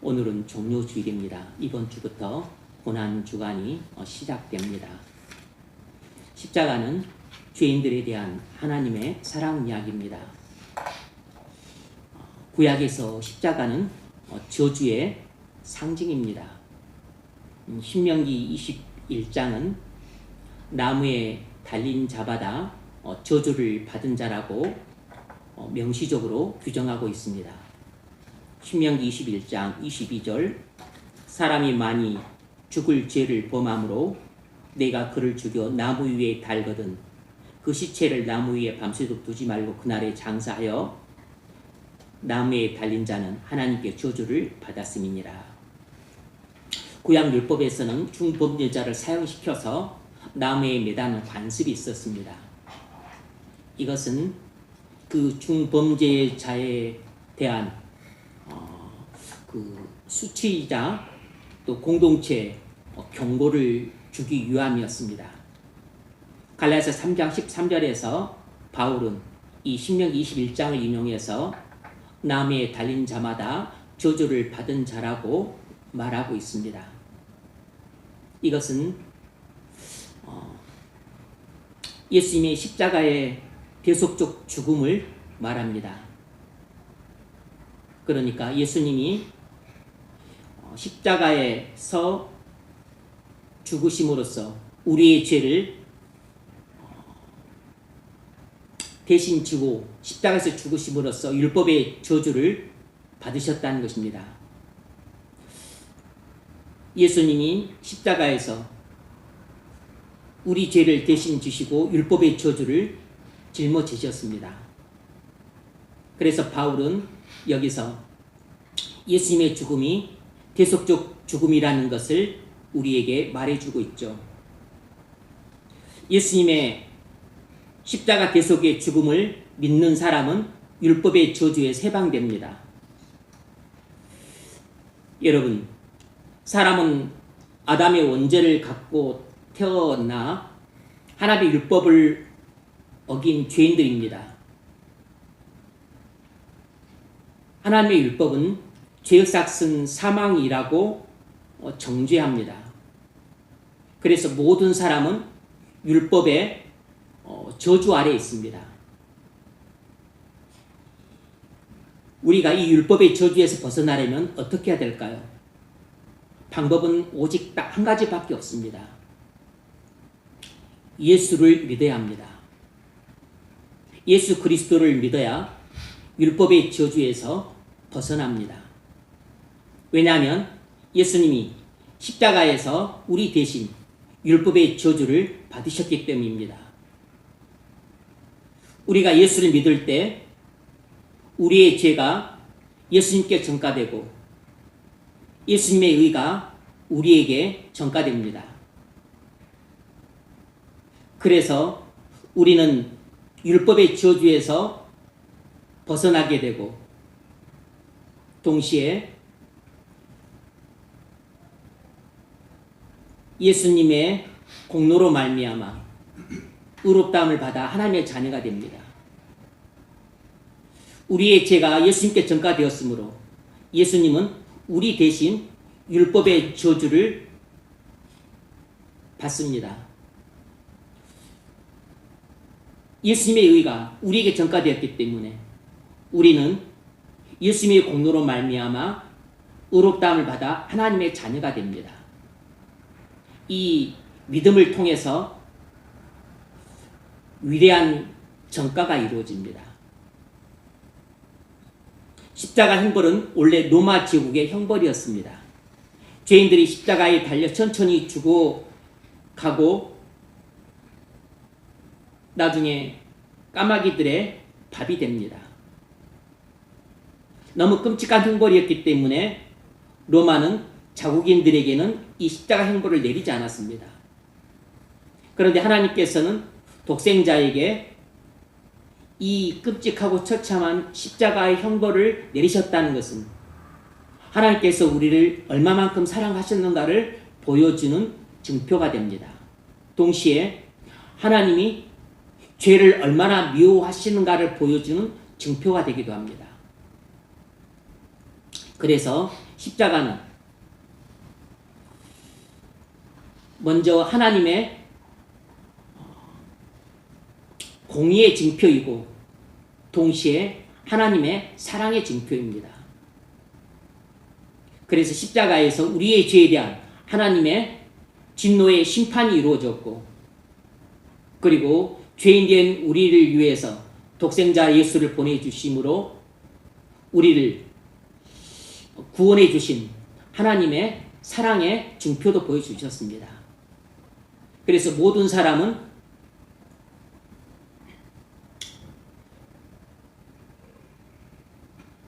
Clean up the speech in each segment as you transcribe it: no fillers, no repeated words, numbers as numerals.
오늘은 종료주일입니다. 이번 주부터 고난주간이 시작됩니다. 십자가는 죄인들에 대한 하나님의 사랑 이야기입니다. 구약에서 십자가는 저주의 상징입니다. 신명기 21장은 나무에 달린 자마다 저주를 받은 자라고 명시적으로 규정하고 있습니다. 신명기 21장 22절 사람이 많이 죽을 죄를 범함으로 내가 그를 죽여 나무 위에 달거든 그 시체를 나무 위에 밤새도록 두지 말고 그날에 장사하여 나무에 달린 자는 하나님께 저주를 받았음이니라. 구약 율법에서는 중범죄자를 사형시켜서 나무에 매다는 관습이 있었습니다. 이것은 그 중범죄자에 대한 수치이자 또 공동체 경고를 주기 위함이었습니다. 갈라디아서 3장 13절에서 바울은 이 신명기 21장을 인용해서 나무에 달린 자마다 저주를 받은 자라고 말하고 있습니다. 이것은 예수님의 십자가의 대속적 죽음을 말합니다. 그러니까 예수님이 십자가에서 죽으심으로써 우리의 죄를 대신 지고 십자가에서 죽으심으로써 율법의 저주를 받으셨다는 것입니다. 예수님이 십자가에서 우리 죄를 대신 지시고 율법의 저주를 짊어지셨습니다. 그래서 바울은 여기서 예수님의 죽음이 대속적 죽음이라는 것을 우리에게 말해주고 있죠. 예수님의 십자가 대속의 죽음을 믿는 사람은 율법의 저주에서 해방됩니다. 여러분, 사람은 아담의 원죄를 갖고 태어나 하나님의 율법을 어긴 죄인들입니다. 하나님의 율법은 죄의 삭은 사망이라고 정죄합니다. 그래서 모든 사람은 율법의 저주 아래에 있습니다. 우리가 이 율법의 저주에서 벗어나려면 어떻게 해야 될까요? 방법은 오직 딱 한 가지밖에 없습니다. 예수를 믿어야 합니다. 예수 그리스도를 믿어야 율법의 저주에서 벗어납니다. 왜냐하면 예수님이 십자가에서 우리 대신 율법의 저주를 받으셨기 때문입니다. 우리가 예수를 믿을 때 우리의 죄가 예수님께 전가되고 예수님의 의가 우리에게 전가됩니다. 그래서 우리는 율법의 저주에서 벗어나게 되고 동시에 예수님의 공로로 말미암아 의롭다함을 받아 하나님의 자녀가 됩니다. 우리의 죄가 예수님께 전가되었으므로 예수님은 우리 대신 율법의 저주를 받습니다. 예수님의 의가 우리에게 전가되었기 때문에 우리는 예수님의 공로로 말미암아 의롭다함을 받아 하나님의 자녀가 됩니다. 이 믿음을 통해서 위대한 전가가 이루어집니다. 십자가 형벌은 원래 로마 제국의 형벌이었습니다. 죄인들이 십자가에 달려 천천히 죽어가고 나중에 까마귀들의 밥이 됩니다. 너무 끔찍한 형벌이었기 때문에 로마는 자국인들에게는 이 십자가 형벌을 내리지 않았습니다. 그런데 하나님께서는 독생자에게 이 끔찍하고 처참한 십자가의 형벌을 내리셨다는 것은 하나님께서 우리를 얼마만큼 사랑하셨는가를 보여주는 증표가 됩니다. 동시에 하나님이 죄를 얼마나 미워하시는가를 보여주는 증표가 되기도 합니다. 그래서 십자가는 먼저 하나님의 공의의 징표이고 동시에 하나님의 사랑의 징표입니다. 그래서 십자가에서 우리의 죄에 대한 하나님의 진노의 심판이 이루어졌고, 그리고 죄인 된 우리를 위해서 독생자 예수를 보내주심으로 우리를 구원해 주신 하나님의 사랑의 증표도 보여주셨습니다. 그래서 모든 사람은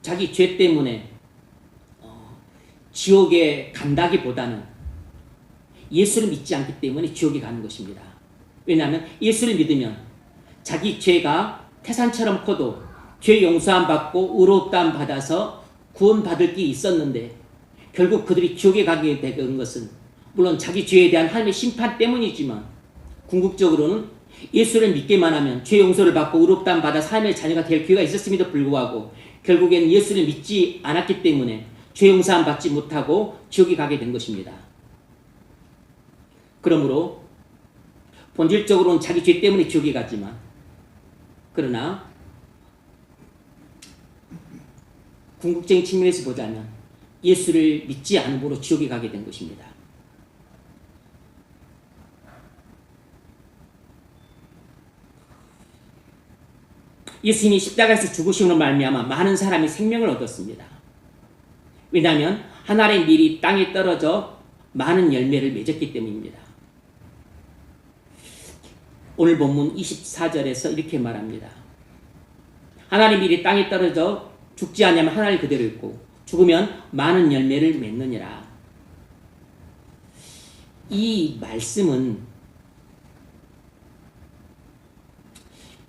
자기 죄 때문에 지옥에 간다기보다는 예수를 믿지 않기 때문에 지옥에 가는 것입니다. 왜냐하면 예수를 믿으면 자기 죄가 태산처럼 커도 죄 용서함 받고 의롭다함 받아서 구원받을 게 있었는데 결국 그들이 지옥에 가게 된 것은 물론 자기 죄에 대한 하나님의 심판 때문이지만 궁극적으로는 예수를 믿기만 하면 죄 용서를 받고 의롭다함 받아 하나님의 자녀가 될 기회가 있었음에도 불구하고 결국에는 예수를 믿지 않았기 때문에 죄 용서함 받지 못하고 지옥에 가게 된 것입니다. 그러므로 본질적으로는 자기 죄 때문에 지옥에 갔지만, 그러나 궁극적인 측면에서 보자면 예수를 믿지 않음으로 지옥에 가게 된 것입니다. 예수님이 십자가에서 죽으심으로 말미암아 많은 사람이 생명을 얻었습니다. 왜냐하면 하나님의 밀이 땅에 떨어져 많은 열매를 맺었기 때문입니다. 오늘 본문 24절에서 이렇게 말합니다. 하나님의 밀이 땅에 떨어져 죽지 않으면 하나님 그대로 있고 죽으면 많은 열매를 맺느니라. 이 말씀은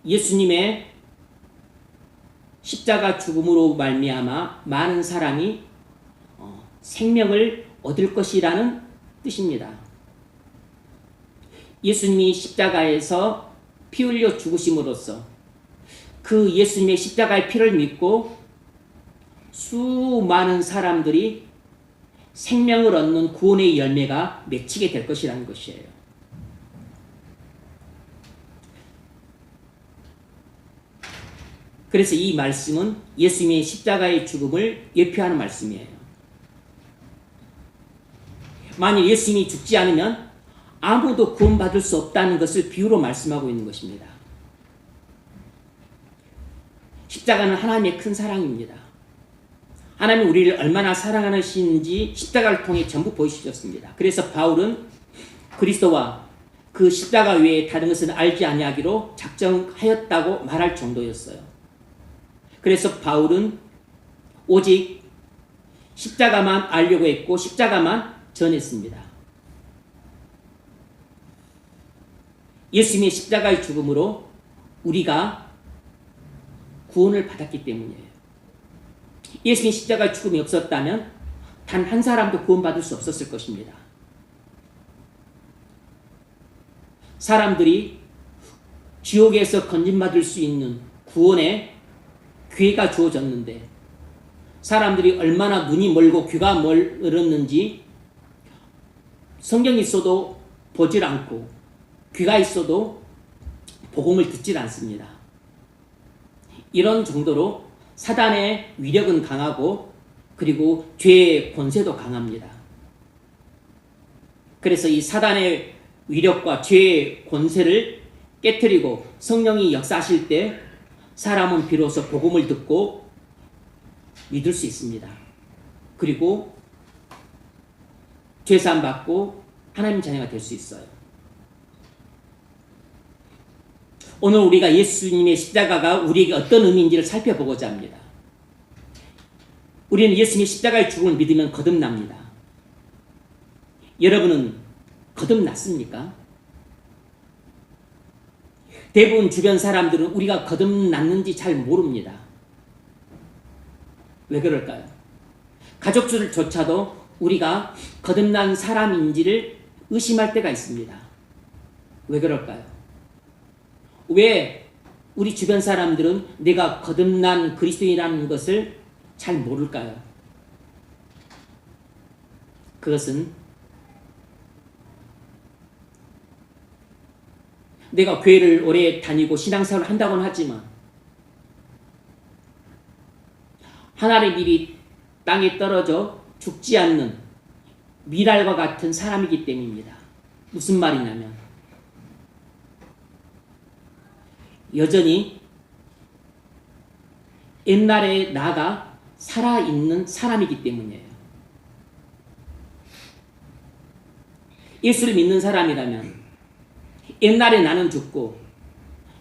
예수님의 십자가 죽음으로 말미암아 많은 사람이 생명을 얻을 것이라는 뜻입니다. 예수님이 십자가에서 피 흘려 죽으심으로써 그 예수님의 십자가의 피를 믿고 수많은 사람들이 생명을 얻는 구원의 열매가 맺히게 될 것이라는 것이에요. 그래서 이 말씀은 예수님의 십자가의 죽음을 예표하는 말씀이에요. 만일 예수님이 죽지 않으면 아무도 구원받을 수 없다는 것을 비유로 말씀하고 있는 것입니다. 십자가는 하나님의 큰 사랑입니다. 하나님이 우리를 얼마나 사랑하시는지 십자가를 통해 전부 보여주셨습니다. 그래서 바울은 그리스도와 그 십자가 외에 다른 것은 알지 아니하기로 작정하였다고 말할 정도였어요. 그래서 바울은 오직 십자가만 알려고 했고 십자가만 전했습니다. 예수님의 십자가의 죽음으로 우리가 구원을 받았기 때문이에요. 예수님의 십자가의 죽음이 없었다면 단 한 사람도 구원받을 수 없었을 것입니다. 사람들이 지옥에서 건진받을 수 있는 구원의 기회가 주어졌는데 사람들이 얼마나 눈이 멀고 귀가 멀었는지 성경이 있어도 보질 않고 귀가 있어도 복음을 듣질 않습니다. 이런 정도로 사단의 위력은 강하고 그리고 죄의 권세도 강합니다. 그래서 이 사단의 위력과 죄의 권세를 깨트리고 성령이 역사하실 때 사람은 비로소 복음을 듣고 믿을 수 있습니다. 그리고 죄사함 받고 하나님 자녀가 될 수 있어요. 오늘 우리가 예수님의 십자가가 우리에게 어떤 의미인지를 살펴보고자 합니다. 우리는 예수님의 십자가의 죽음을 믿으면 거듭납니다. 여러분은 거듭났습니까? 대부분 주변 사람들은 우리가 거듭났는지 잘 모릅니다. 왜 그럴까요? 가족들조차도 우리가 거듭난 사람인지를 의심할 때가 있습니다. 왜 그럴까요? 왜 우리 주변 사람들은 내가 거듭난 그리스도인이라는 것을 잘 모를까요? 그것은 내가 교회를 오래 다니고 신앙생활을 한다고는 하지만 하나님의 일이 땅에 떨어져 죽지 않는 미랄과 같은 사람이기 때문입니다. 무슨 말이냐면 여전히 옛날에 나가 살아있는 사람이기 때문이에요. 예수를 믿는 사람이라면 옛날에 나는 죽고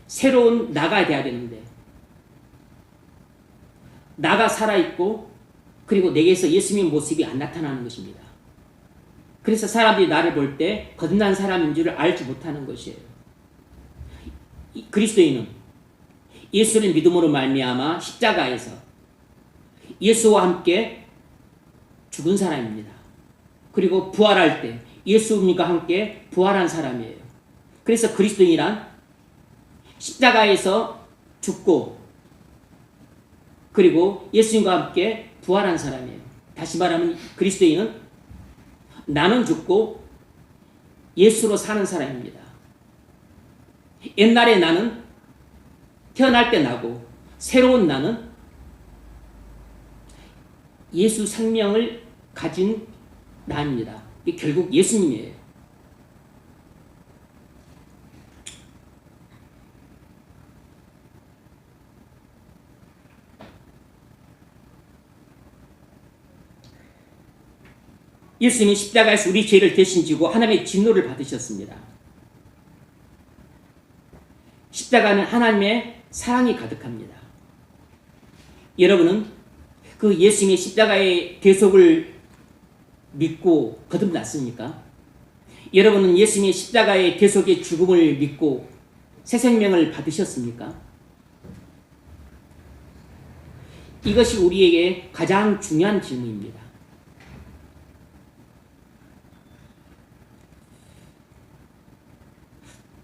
새로운 나가 돼야 되는데 나가 살아있고 그리고 내게서 예수님의 모습이 안 나타나는 것입니다. 그래서 사람들이 나를 볼 때 거듭난 사람인 줄을 알지 못하는 것이에요. 그리스도인은 예수를 믿음으로 말미암아 십자가에서 예수와 함께 죽은 사람입니다. 그리고 부활할 때 예수님과 함께 부활한 사람이에요. 그래서 그리스도인이란 십자가에서 죽고 그리고 예수님과 함께 부활한 사람이에요. 다시 말하면 그리스도인은 나는 죽고 예수로 사는 사람입니다. 옛날에 나는 태어날 때 나고 새로운 나는 예수 생명을 가진 나입니다. 이게 결국 예수님이에요. 예수님은 십자가에서 우리 죄를 대신 지고 하나님의 진노를 받으셨습니다. 십자가는 하나님의 사랑이 가득합니다. 여러분은 그 예수님의 십자가의 대속을 믿고 거듭났습니까? 여러분은 예수님의 십자가의 대속의 죽음을 믿고 새 생명을 받으셨습니까? 이것이 우리에게 가장 중요한 질문입니다.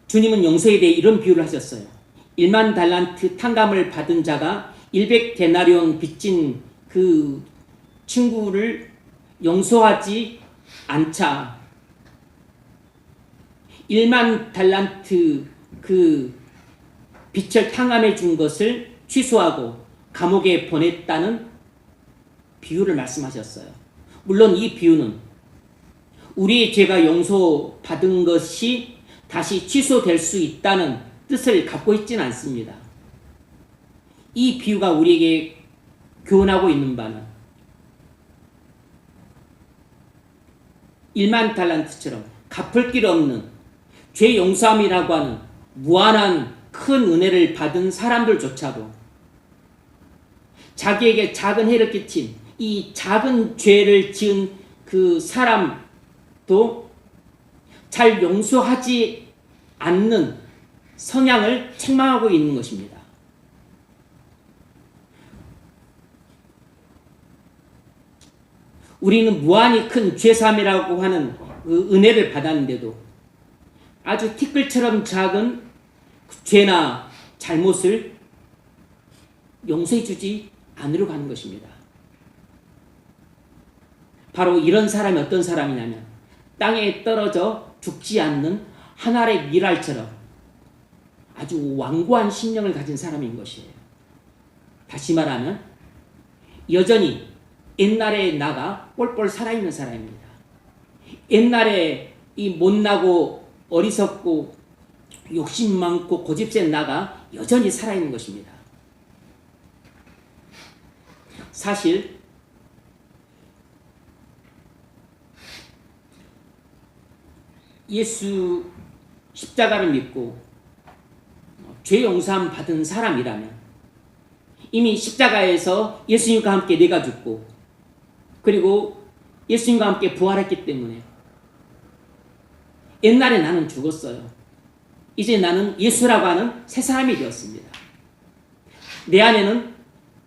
주님은 용서에 대해 이런 비유를 하셨어요. 1만 달란트 탕감을 받은 자가 100데나리온 빚진 그 친구를 용서하지 않자 1만 달란트 그 빚을 탕감해 준 것을 취소하고 감옥에 보냈다는 비유를 말씀하셨어요. 물론 이 비유는 우리의 죄가 용서받은 것이 다시 취소될 수 있다는 뜻을 갖고 있지는 않습니다. 이 비유가 우리에게 교훈하고 있는 바는 1만 달란트처럼 갚을 길 없는 죄 용서함이라고 하는 무한한 큰 은혜를 받은 사람들조차도 자기에게 작은 해를 끼친 이 작은 죄를 지은 그 사람도 잘 용서하지 않는 성향을 책망하고 있는 것입니다. 우리는 무한히 큰 죄사함이라고 하는 그 은혜를 받았는데도 아주 티끌처럼 작은 죄나 잘못을 용서해 주지 않으려고 하는 것입니다. 바로 이런 사람이 어떤 사람이냐면 땅에 떨어져 죽지 않는 한 알의 밀알처럼 아주 완고한 심령을 가진 사람인 것이에요. 다시 말하면 여전히 옛날에 나가 뻘뻘 살아있는 사람입니다. 옛날에 이 못나고 어리석고 욕심 많고 고집센 나가 여전히 살아있는 것입니다. 사실 예수 십자가를 믿고 죄 용서함 받은 사람이라면 이미 십자가에서 예수님과 함께 내가 죽고 그리고 예수님과 함께 부활했기 때문에 옛날에 나는 죽었어요. 이제 나는 예수라고 하는 새 사람이 되었습니다. 내 안에는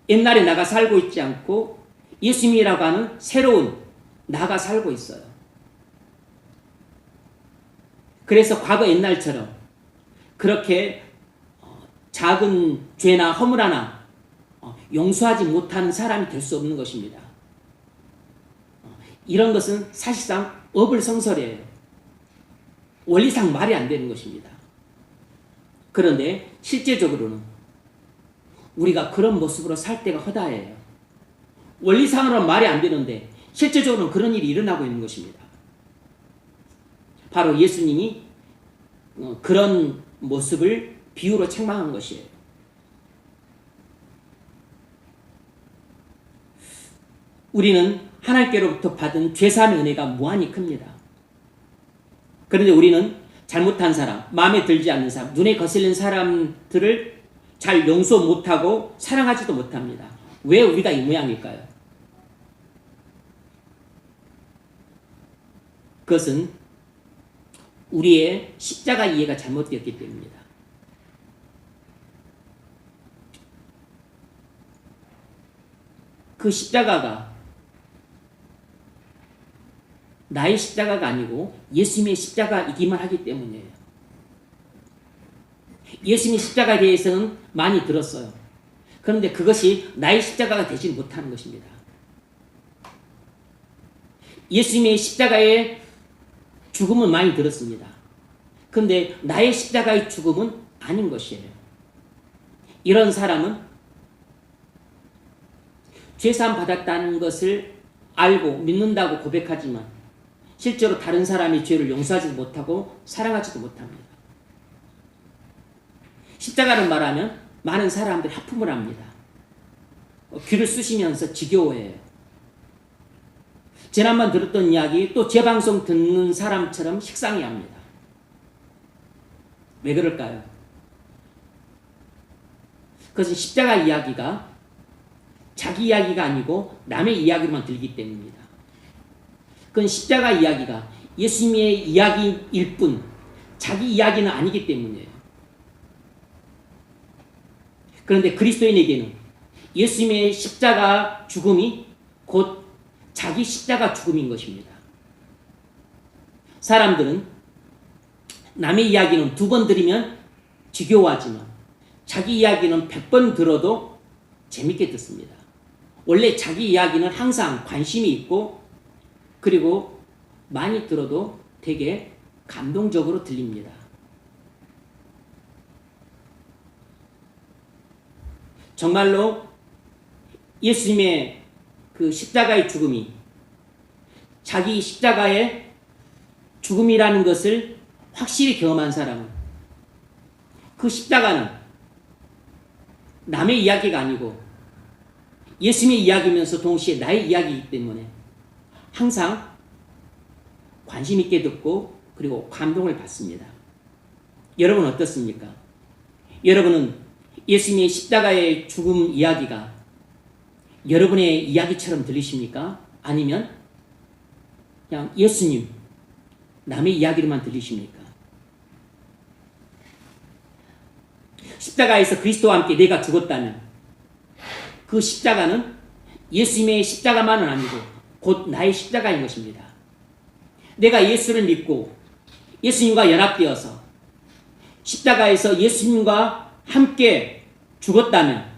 옛날에 나가 살고 있지 않고 예수님이라고 하는 새로운 나가 살고 있어요. 그래서 과거 옛날처럼 그렇게 작은 죄나 허물 하나 용서하지 못하는 사람이 될 수 없는 것입니다. 이런 것은 사실상 어불성설이에요. 원리상 말이 안 되는 것입니다. 그런데 실제적으로는 우리가 그런 모습으로 살 때가 허다해요. 원리상으로는 말이 안 되는데 실제적으로는 그런 일이 일어나고 있는 것입니다. 바로 예수님이 그런 모습을 비유로 책망한 것이에요. 우리는 하나님께로부터 받은 죄사함의 은혜가 무한히 큽니다. 그런데 우리는 잘못한 사람, 마음에 들지 않는 사람, 눈에 거슬린 사람들을 잘 용서 못하고 사랑하지도 못합니다. 왜 우리가 이 모양일까요? 그것은 우리의 십자가 이해가 잘못되었기 때문입니다. 그 십자가가 나의 십자가가 아니고 예수님의 십자가이기만 하기 때문이에요. 예수님의 십자가에 대해서는 많이 들었어요. 그런데 그것이 나의 십자가가 되지 못하는 것입니다. 예수님의 십자가의 죽음은 많이 들었습니다. 그런데 나의 십자가의 죽음은 아닌 것이에요. 이런 사람은 죄사함 받았다는 것을 알고 믿는다고 고백하지만 실제로 다른 사람이 죄를 용서하지도 못하고 사랑하지도 못합니다. 십자가를 말하면 많은 사람들이 하품을 합니다. 귀를 쑤시면서 지겨워해요. 지난번 들었던 이야기 또 재방송 듣는 사람처럼 식상해합니다. 왜 그럴까요? 그것은 십자가 이야기가 자기 이야기가 아니고 남의 이야기로만 들기 때문입니다. 그건 십자가 이야기가 예수님의 이야기일 뿐 자기 이야기는 아니기 때문이에요. 그런데 그리스도인에게는 예수님의 십자가 죽음이 곧 자기 십자가 죽음인 것입니다. 사람들은 남의 이야기는 2번 들으면 지겨워하지만 자기 이야기는 100번 들어도 재밌게 듣습니다. 원래 자기 이야기는 항상 관심이 있고 그리고 많이 들어도 되게 감동적으로 들립니다. 정말로 예수님의 그 십자가의 죽음이 자기 십자가의 죽음이라는 것을 확실히 경험한 사람은 그 십자가는 남의 이야기가 아니고 예수님의 이야기면서 동시에 나의 이야기이기 때문에 항상 관심 있게 듣고 그리고 감동을 받습니다. 여러분 어떻습니까? 여러분은 예수님의 십자가의 죽음 이야기가 여러분의 이야기처럼 들리십니까? 아니면 그냥 예수님, 남의 이야기로만 들리십니까? 십자가에서 그리스도와 함께 내가 죽었다면 그 십자가는 예수님의 십자가만은 아니고 곧 나의 십자가인 것입니다. 내가 예수를 믿고 예수님과 연합되어서 십자가에서 예수님과 함께 죽었다면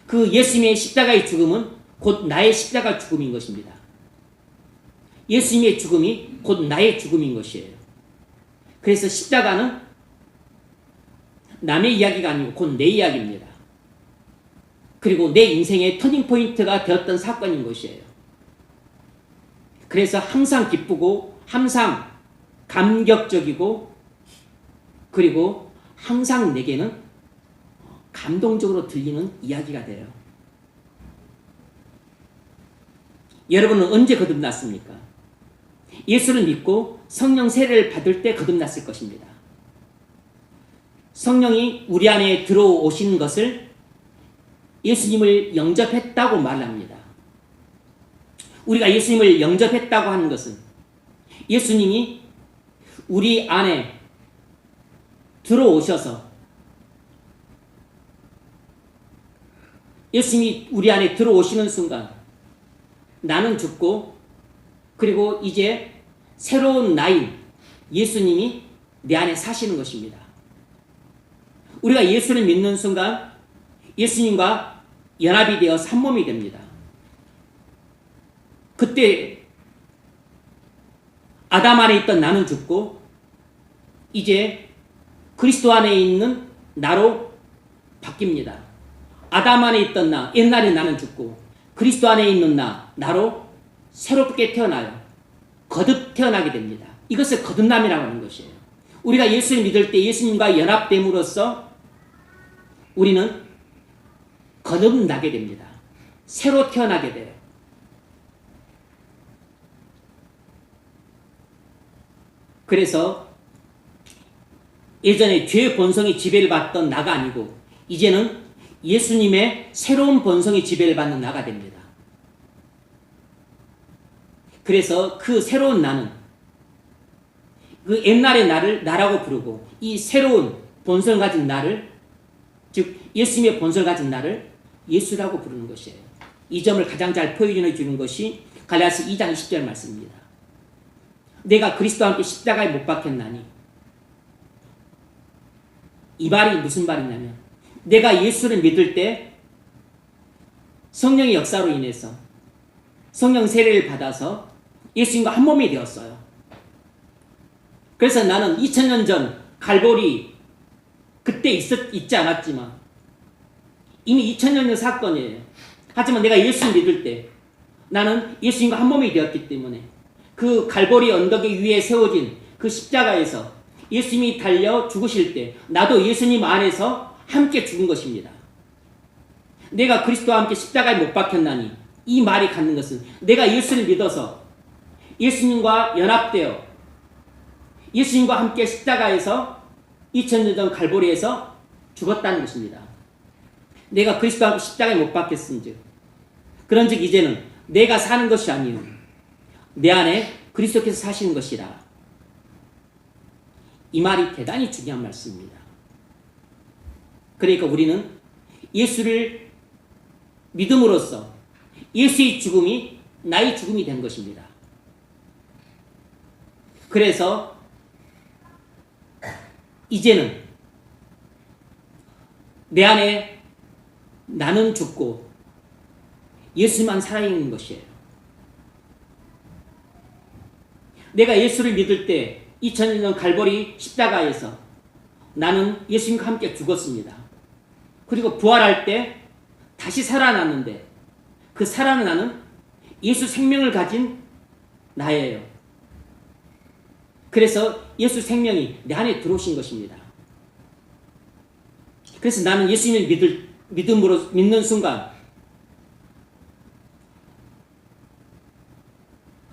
그 예수님의 십자가의 죽음은 곧 나의 십자가 죽음인 것입니다. 예수님의 죽음이 곧 나의 죽음인 것이에요. 그래서 십자가는 남의 이야기가 아니고 곧 내 이야기입니다. 그리고 내 인생의 터닝포인트가 되었던 사건인 것이에요. 그래서 항상 기쁘고 항상 감격적이고 그리고 항상 내게는 감동적으로 들리는 이야기가 돼요. 여러분은 언제 거듭났습니까? 예수를 믿고 성령 세례를 받을 때 거듭났을 것입니다. 성령이 우리 안에 들어오신 것을 예수님을 영접했다고 말합니다. 우리가 예수님을 영접했다고 하는 것은 예수님이 우리 안에 들어오셔서 예수님이 우리 안에 들어오시는 순간 나는 죽고 그리고 이제 새로운 나인 예수님이 내 안에 사시는 것입니다. 우리가 예수를 믿는 순간 예수님과 연합이 되어 한 몸이 됩니다. 그때 아담 안에 있던 나는 죽고 이제 그리스도 안에 있는 나로 바뀝니다. 아담 안에 있던 나, 옛날에 나는 죽고 그리스도 안에 있는 나로 새롭게 태어나요. 거듭 태어나게 됩니다. 이것을 거듭남이라고 하는 것이에요. 우리가 예수를 믿을 때 예수님과 연합됨으로써 우리는 거듭나게 됩니다. 새로 태어나게 돼요. 그래서 예전에 죄의 본성이 지배를 받던 나가 아니고 이제는 예수님의 새로운 본성이 지배를 받는 나가 됩니다. 그래서 그 새로운 나는 그 옛날의 나를 나라고 부르고 이 새로운 본성을 가진 나를, 즉 예수님의 본성을 가진 나를 예수라고 부르는 것이에요. 이 점을 가장 잘 표현해 주는 것이 갈라디아서 2장 20절 말씀입니다. 내가 그리스도와 함께 십자가에 못 박혔나니, 이 말이 무슨 말이냐면 내가 예수를 믿을 때 성령의 역사로 인해서 성령 세례를 받아서 예수님과 한 몸이 되었어요. 그래서 나는 2000년 전 갈보리 그때 있지 않았지만 이미 2000년 전 사건이에요. 하지만 내가 예수를 믿을 때 나는 예수님과 한 몸이 되었기 때문에 그 갈보리 언덕 위에 세워진 그 십자가에서 예수님이 달려 죽으실 때 나도 예수님 안에서 함께 죽은 것입니다. 내가 그리스도와 함께 십자가에 못 박혔나니, 이 말이 갖는 것은 내가 예수를 믿어서 예수님과 연합되어 예수님과 함께 십자가에서 2000년 전 갈보리에서 죽었다는 것입니다. 내가 그리스도와 함께 십자가에 못 박혔은즉 그런즉 이제는 내가 사는 것이 아니요 내 안에 그리스도께서 사시는 것이라. 이 말이 대단히 중요한 말씀입니다. 그러니까 우리는 예수를 믿음으로써 예수의 죽음이 나의 죽음이 된 것입니다. 그래서 이제는 내 안에 나는 죽고 예수만 살아있는 것이에요. 내가 예수를 믿을 때 2000년 갈보리 십자가에서 나는 예수님과 함께 죽었습니다. 그리고 부활할 때 다시 살아났는데 그 살아난 나는 예수 생명을 가진 나예요. 그래서 예수 생명이 내 안에 들어오신 것입니다. 그래서 나는 예수님을 믿는 순간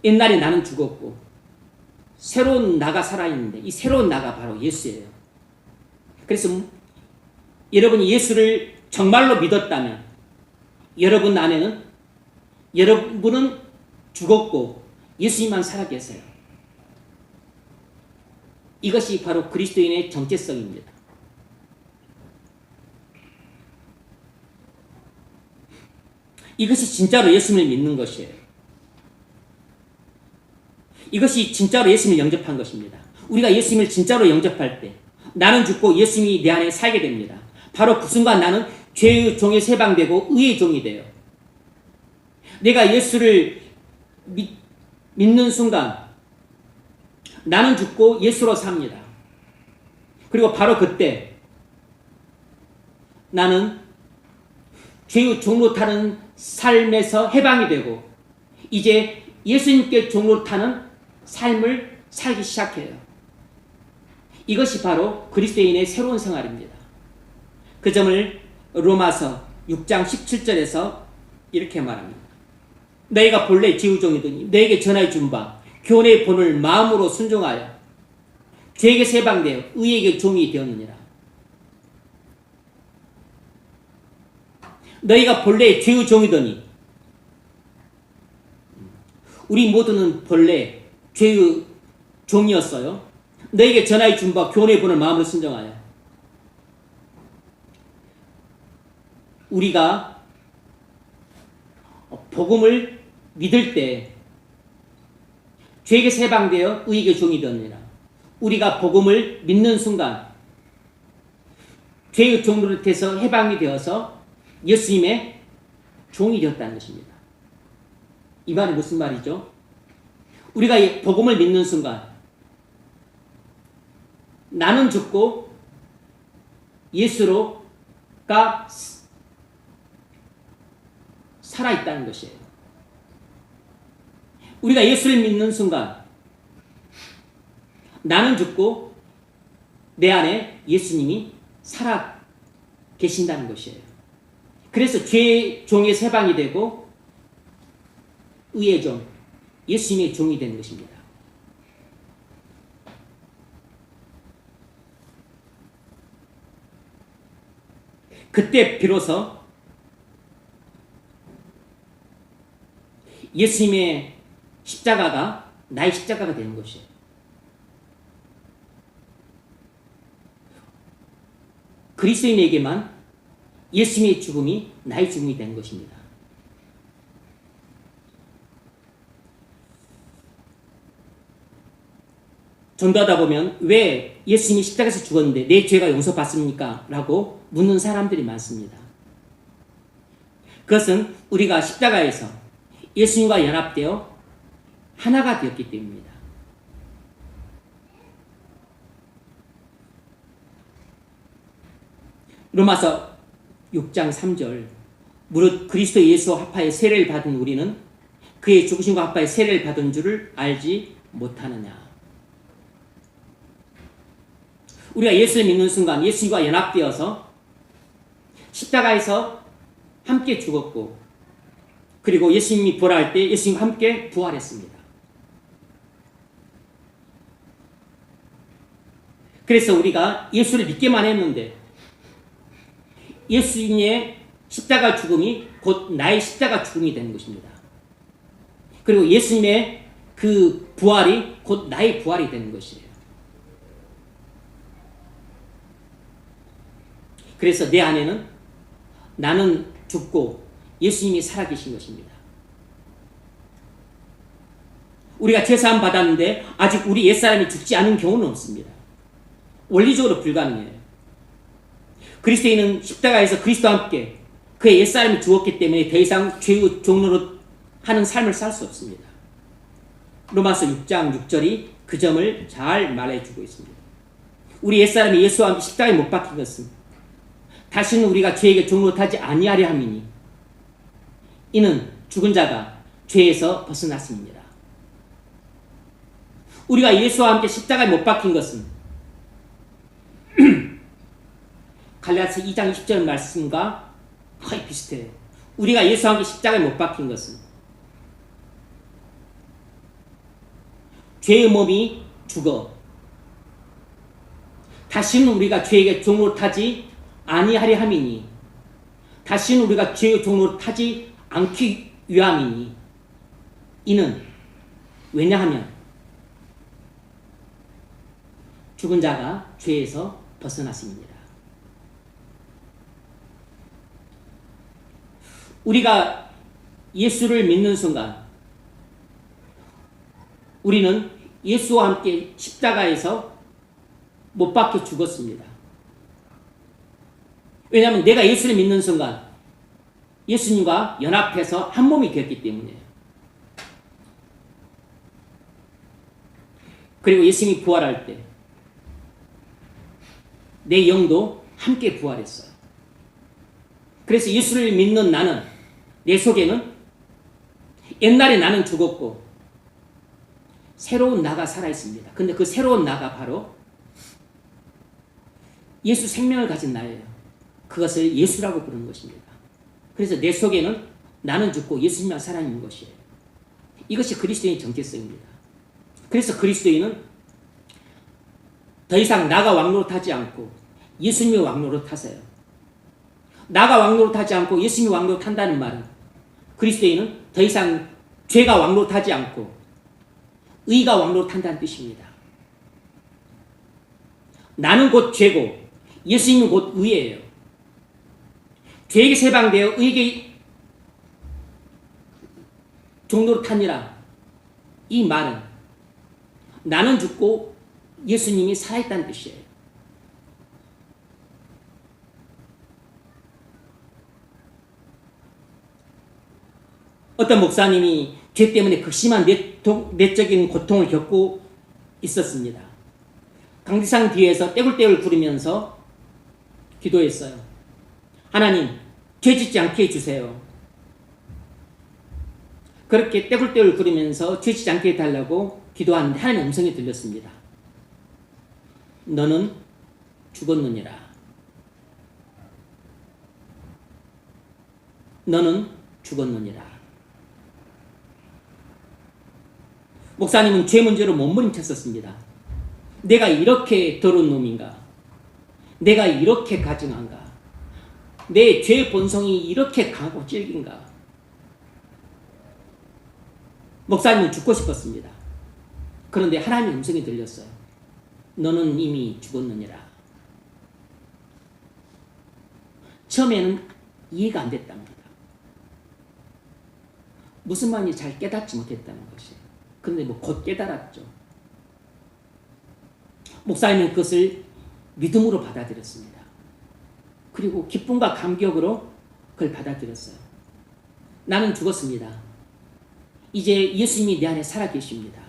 옛날에 나는 죽었고 새로운 나가 살아있는데 이 새로운 나가 바로 예수예요. 그래서 여러분이 예수를 정말로 믿었다면 여러분 안에는 여러분은 죽었고 예수님만 살아계세요. 이것이 바로 그리스도인의 정체성입니다. 이것이 진짜로 예수님을 믿는 것이에요. 이것이 진짜로 예수님을 영접한 것입니다. 우리가 예수님을 진짜로 영접할 때 나는 죽고 예수님이 내 안에 살게 됩니다. 바로 그 순간 나는 죄의 종에서 해방되고 의의 종이 돼요. 내가 예수를 믿는 순간 나는 죽고 예수로 삽니다. 그리고 바로 그때 나는 죄의 종로 타는 삶에서 해방이 되고 이제 예수님께 종로 타는 삶을 살기 시작해요. 이것이 바로 그리스도인의 새로운 생활입니다. 그 점을 로마서 6장 17절에서 이렇게 말합니다. 너희가 본래 지우종이더니 너에게 전하여 준 바 교훈의 본을 마음으로 순종하여 죄에게 해방되어 의에게 종이 되었느니라. 너희가 본래 죄의 종이더니, 우리 모두는 본래 죄의 종이었어요. 너에게 전하여 준 바 교훈의 본을 마음으로 순종하여. 우리가 복음을 믿을 때 죄에게 해방되어 의에게 종이 되었느니라. 우리가 복음을 믿는 순간 죄의 종로릇에서 해방이 되어서 예수님의 종이 되었다는 것입니다. 이 말이 무슨 말이죠? 우리가 이 복음을 믿는 순간 나는 죽고 예수로가 살아있다는 것이에요. 우리가 예수를 믿는 순간 나는 죽고 내 안에 예수님이 살아 계신다는 것이에요. 그래서 죄의 종의 세방이 되고 의의 종, 예수님의 종이 되는 것입니다. 그때 비로소 예수님의 십자가가 나의 십자가가 되는 것이에요. 그리스도인에게만 예수님의 죽음이 나의 죽음이 되는 것입니다. 전도하다 보면 왜 예수님이 십자가에서 죽었는데 내 죄가 용서받습니까? 라고 묻는 사람들이 많습니다. 그것은 우리가 십자가에서 예수님과 연합되어 하나가 되었기 때문입니다. 로마서 6장 3절 무릇 그리스도 예수 합하에 세례를 받은 우리는 그의 죽으심과 합하에 세례를 받은 줄을 알지 못하느냐. 우리가 예수를 믿는 순간 예수님과 연합되어서 십자가에서 함께 죽었고 그리고 예수님이 부활할 때 예수님과 함께 부활했습니다. 그래서 우리가 예수를 믿기만 했는데 예수님의 십자가 죽음이 곧 나의 십자가 죽음이 되는 것입니다. 그리고 예수님의 그 부활이 곧 나의 부활이 되는 것이에요. 그래서 내 안에는 나는 죽고 예수님이 살아계신 것입니다. 우리가 죄사함 받았는데 아직 우리 옛사람이 죽지 않은 경우는 없습니다. 원리적으로 불가능해요. 그리스도인은 십자가에서 그리스도와 함께 그의 옛사람이 죽었기 때문에 더 이상 죄의 종로로 하는 삶을 살 수 없습니다. 로마서 6장 6절이 그 점을 잘 말해주고 있습니다. 우리 옛사람이 예수와 함께 십자가에 못 박힌 것은 다시는 우리가 죄에게 종노릇하지 아니하려 함이니 이는 죽은 자가 죄에서 벗어났습니다. 우리가 예수와 함께 십자가에 못 박힌 것은 갈라디아서 2장 20절 말씀과 거의 비슷해요. 우리가 예수와 함께 십자가에 못 박힌 것은 죄의 몸이 죽어 다시는 우리가 죄에게 종노릇하지 아니하려 함이니 다시는 우리가 죄의 종노릇하지 않기 위함이니 이는 왜냐하면 죽은 자가 죄에서 벗어났습니다. 우리가 예수를 믿는 순간 우리는 예수와 함께 십자가에서 못 박혀 죽었습니다. 왜냐하면 내가 예수를 믿는 순간 예수님과 연합해서 한 몸이 되었기 때문이에요. 그리고 예수님이 부활할 때 내 영도 함께 부활했어요. 그래서 예수를 믿는 나는 내 속에는 옛날에 나는 죽었고 새로운 나가 살아있습니다. 근데 그 새로운 나가 바로 예수 생명을 가진 나예요. 그것을 예수라고 부르는 것입니다. 그래서 내 속에는 나는 죽고 예수님만 살아있는 것이에요. 이것이 그리스도인의 정체성입니다. 그래서 그리스도인은 더 이상 나가 왕노릇하지 않고 예수님이 왕노릇하세요. 나가 왕노릇하지 않고 예수님이 왕노릇한다는 말은 그리스도인은 더 이상 죄가 왕노릇하지 않고 의가 왕노릇한다는 뜻입니다. 나는 곧 죄고 예수님은 곧 의예요. 죄에게 세방되어 의에게 종노릇하니라. 이 말은 나는 죽고 예수님이 살아있다는 뜻이에요. 어떤 목사님이 죄 때문에 극심한 내적인 고통을 겪고 있었습니다. 강지상 뒤에서 떼굴떼굴 구르면서 기도했어요. 하나님, 죄 짓지 않게 해주세요. 그렇게 떼굴떼굴 구르면서 죄 짓지 않게 해달라고 기도하는데 하나님의 음성이 들렸습니다. 너는 죽었느니라. 너는 죽었느니라. 목사님은 죄 문제로 몸부림쳤었습니다. 내가 이렇게 더러운 놈인가? 내가 이렇게 가증한가? 내 죄 본성이 이렇게 강하고 질긴가? 목사님은 죽고 싶었습니다. 그런데 하나님의 음성이 들렸어요. 너는 이미 죽었느니라. 처음에는 이해가 안 됐답니다. 무슨 말인지 잘 깨닫지 못했다는 것이에요. 그런데 곧 깨달았죠. 목사님은 그것을 믿음으로 받아들였습니다. 그리고 기쁨과 감격으로 그걸 받아들였어요. 나는 죽었습니다. 이제 예수님이 내 안에 살아계십니다.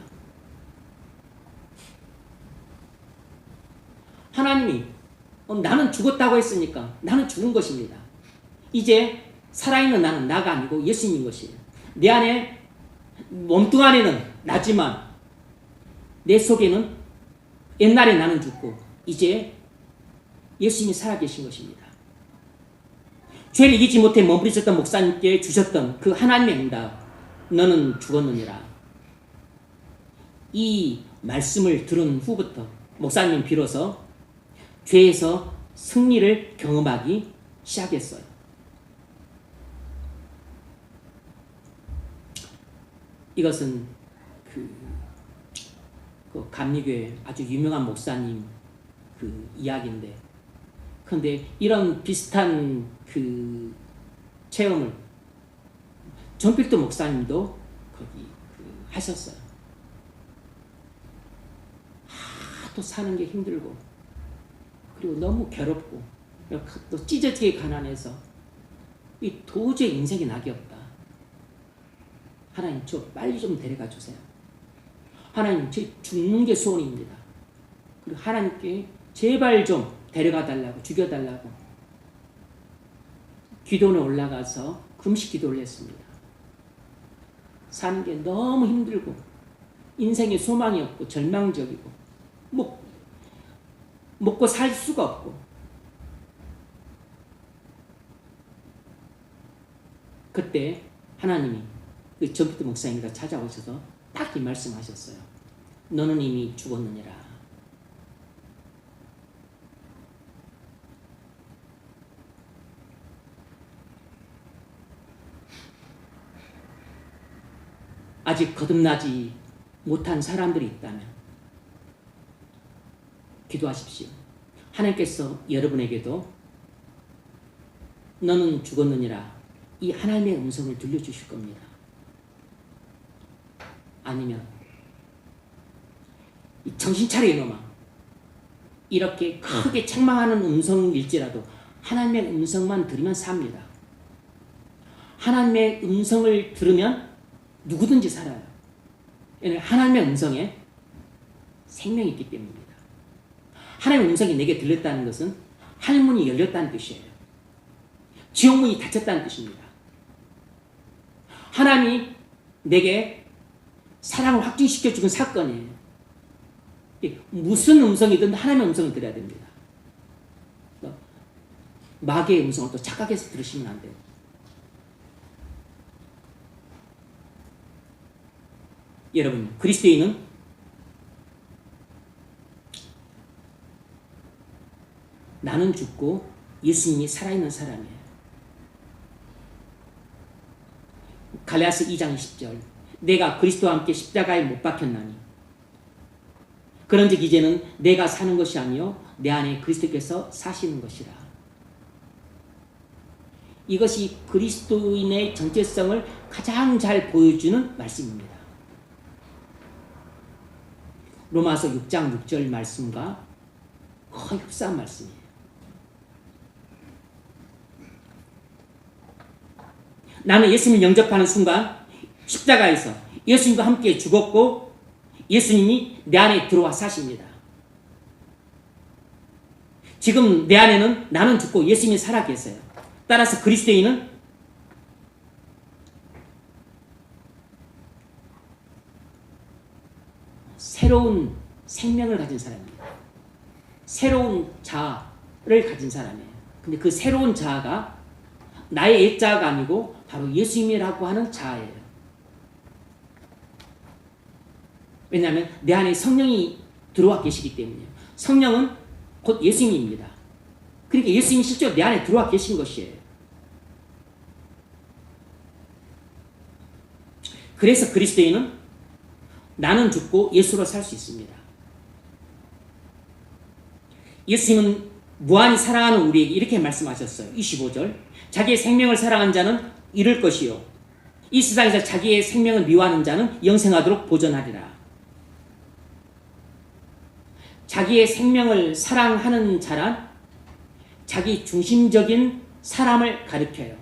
하나님이 나는 죽었다고 했으니까 나는 죽은 것입니다. 이제 살아있는 나는 나가 아니고 예수님인 것이에요. 내 안에 몸뚱 안에는 나지만 내 속에는 옛날에 나는 죽고 이제 예수님이 살아계신 것입니다. 죄를 이기지 못해 머무르셨던 목사님께 주셨던 그 하나님의 응답, 너는 죽었느니라. 이 말씀을 들은 후부터 목사님은 비로소 죄에서 승리를 경험하기 시작했어요. 이것은 그 감리교회 아주 유명한 목사님 그 이야기인데, 그런데 이런 비슷한 그 체험을 존 필터 목사님도 거기 하셨어요. 하도 사는 게 힘들고, 그리고 너무 괴롭고, 또 찢어지게 가난해서 이 도저히 인생이 낙이 없다. 하나님, 저 빨리 좀 데려가 주세요. 하나님, 저 죽는 게 소원입니다. 그리고 하나님께 제발 좀 데려가 달라고, 죽여달라고 기도원에 올라가서 금식 기도를 했습니다. 사는 게 너무 힘들고 인생에 소망이 없고 절망적이고 먹고 살 수가 없고, 그때 하나님이 그 전필도 목사님과 찾아오셔서 딱 이 말씀하셨어요. 너는 이미 죽었느니라. 아직 거듭나지 못한 사람들이 있다면 기도하십시오. 하나님께서 여러분에게도 너는 죽었느니라 이 하나님의 음성을 들려주실 겁니다. 아니면 정신 차려 이놈아, 이렇게 크게 책망하는 음성일지라도 하나님의 음성만 들으면 삽니다. 하나님의 음성을 들으면 누구든지 살아요. 하나님의 음성에 생명이 있기 때문입니다. 하나님의 음성이 내게 들렸다는 것은 하늘문이 열렸다는 뜻이에요. 지옥문이 닫혔다는 뜻입니다. 하나님이 내게 사랑을 확증시켜 주는 사건이에요. 무슨 음성이든 하나님의 음성을 들어야 됩니다. 마귀의 음성을 또 착각해서 들으시면 안 돼요. 여러분, 그리스도인은 나는 죽고 예수님이 살아있는 사람이에요. 갈라디아서 2장 20절, 내가 그리스도와 함께 십자가에 못 박혔나니 그런즉 이제는 내가 사는 것이 아니요 내 안에 그리스도께서 사시는 것이라. 이것이 그리스도인의 정체성을 가장 잘 보여주는 말씀입니다. 로마서 6장 6절 말씀과 거의 흡사한 말씀이에요. 나는 예수님을 영접하는 순간 십자가에서 예수님과 함께 죽었고 예수님이 내 안에 들어와 사십니다. 지금 내 안에는 나는 죽고 예수님이 살아 계세요. 따라서 그리스도인은 새로운 생명을 가진 사람입니다. 새로운 자아를 가진 사람이에요. 근데 그 새로운 자아가 나의 옛자아가 아니고 바로 예수님이라고 하는 자아예요. 왜냐하면 내 안에 성령이 들어와 계시기 때문이에요. 성령은 곧 예수님입니다. 그러니까 예수님이 실제로 내 안에 들어와 계신 것이에요. 그래서 그리스도인은 나는 죽고 예수로 살 수 있습니다. 예수님은 무한히 사랑하는 우리에게 이렇게 말씀하셨어요. 25절 자기의 생명을 사랑한 자는 잃을 것이요 이 세상에서 자기의 생명을 미워하는 자는 영생하도록 보존하리라. 자기의 생명을 사랑하는 자란 자기 중심적인 사람을 가리켜요.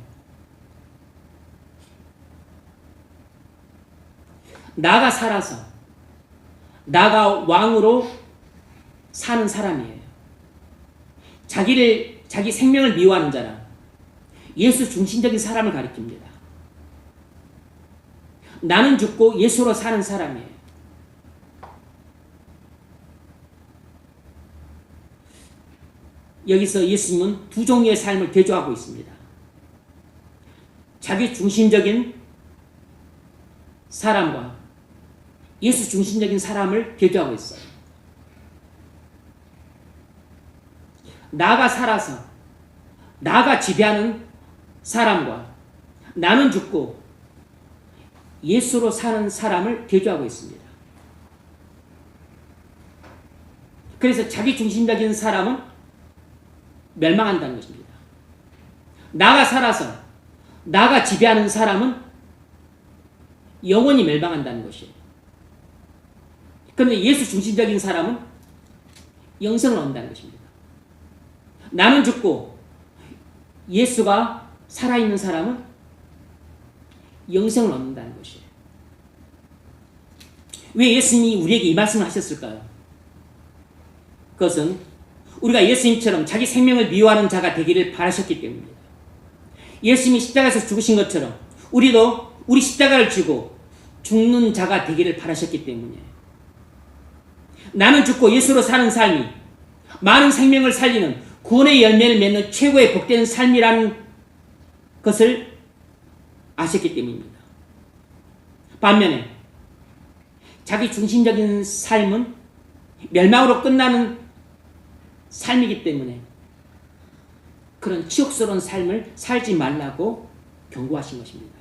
나가 살아서 나가 왕으로 사는 사람이에요. 자기 생명을 미워하는 자란 예수 중심적인 사람을 가리킵니다. 나는 죽고 예수로 사는 사람이에요. 여기서 예수님은 두 종류의 삶을 대조하고 있습니다. 자기 중심적인 사람과 예수 중심적인 사람을 대조하고 있어요. 나가 살아서 나가 지배하는 사람과 나는 죽고 예수로 사는 사람을 대조하고 있습니다. 그래서 자기 중심적인 사람은 멸망한다는 것입니다. 나가 살아서 나가 지배하는 사람은 영원히 멸망한다는 것이에요. 그런데 예수 중심적인 사람은 영생을 얻는다는 것입니다. 나는 죽고 예수가 살아있는 사람은 영생을 얻는다는 것이에요. 왜 예수님이 우리에게 이 말씀을 하셨을까요? 그것은 우리가 예수님처럼 자기 생명을 미워하는 자가 되기를 바라셨기 때문입니다. 예수님이 십자가에서 죽으신 것처럼 우리도 우리 십자가를 지고 죽는 자가 되기를 바라셨기 때문이에요. 나는 죽고 예수로 사는 삶이 많은 생명을 살리는 구원의 열매를 맺는 최고의 복된 삶이라는 것을 아셨기 때문입니다. 반면에 자기 중심적인 삶은 멸망으로 끝나는 삶이기 때문에 그런 치욕스러운 삶을 살지 말라고 경고하신 것입니다.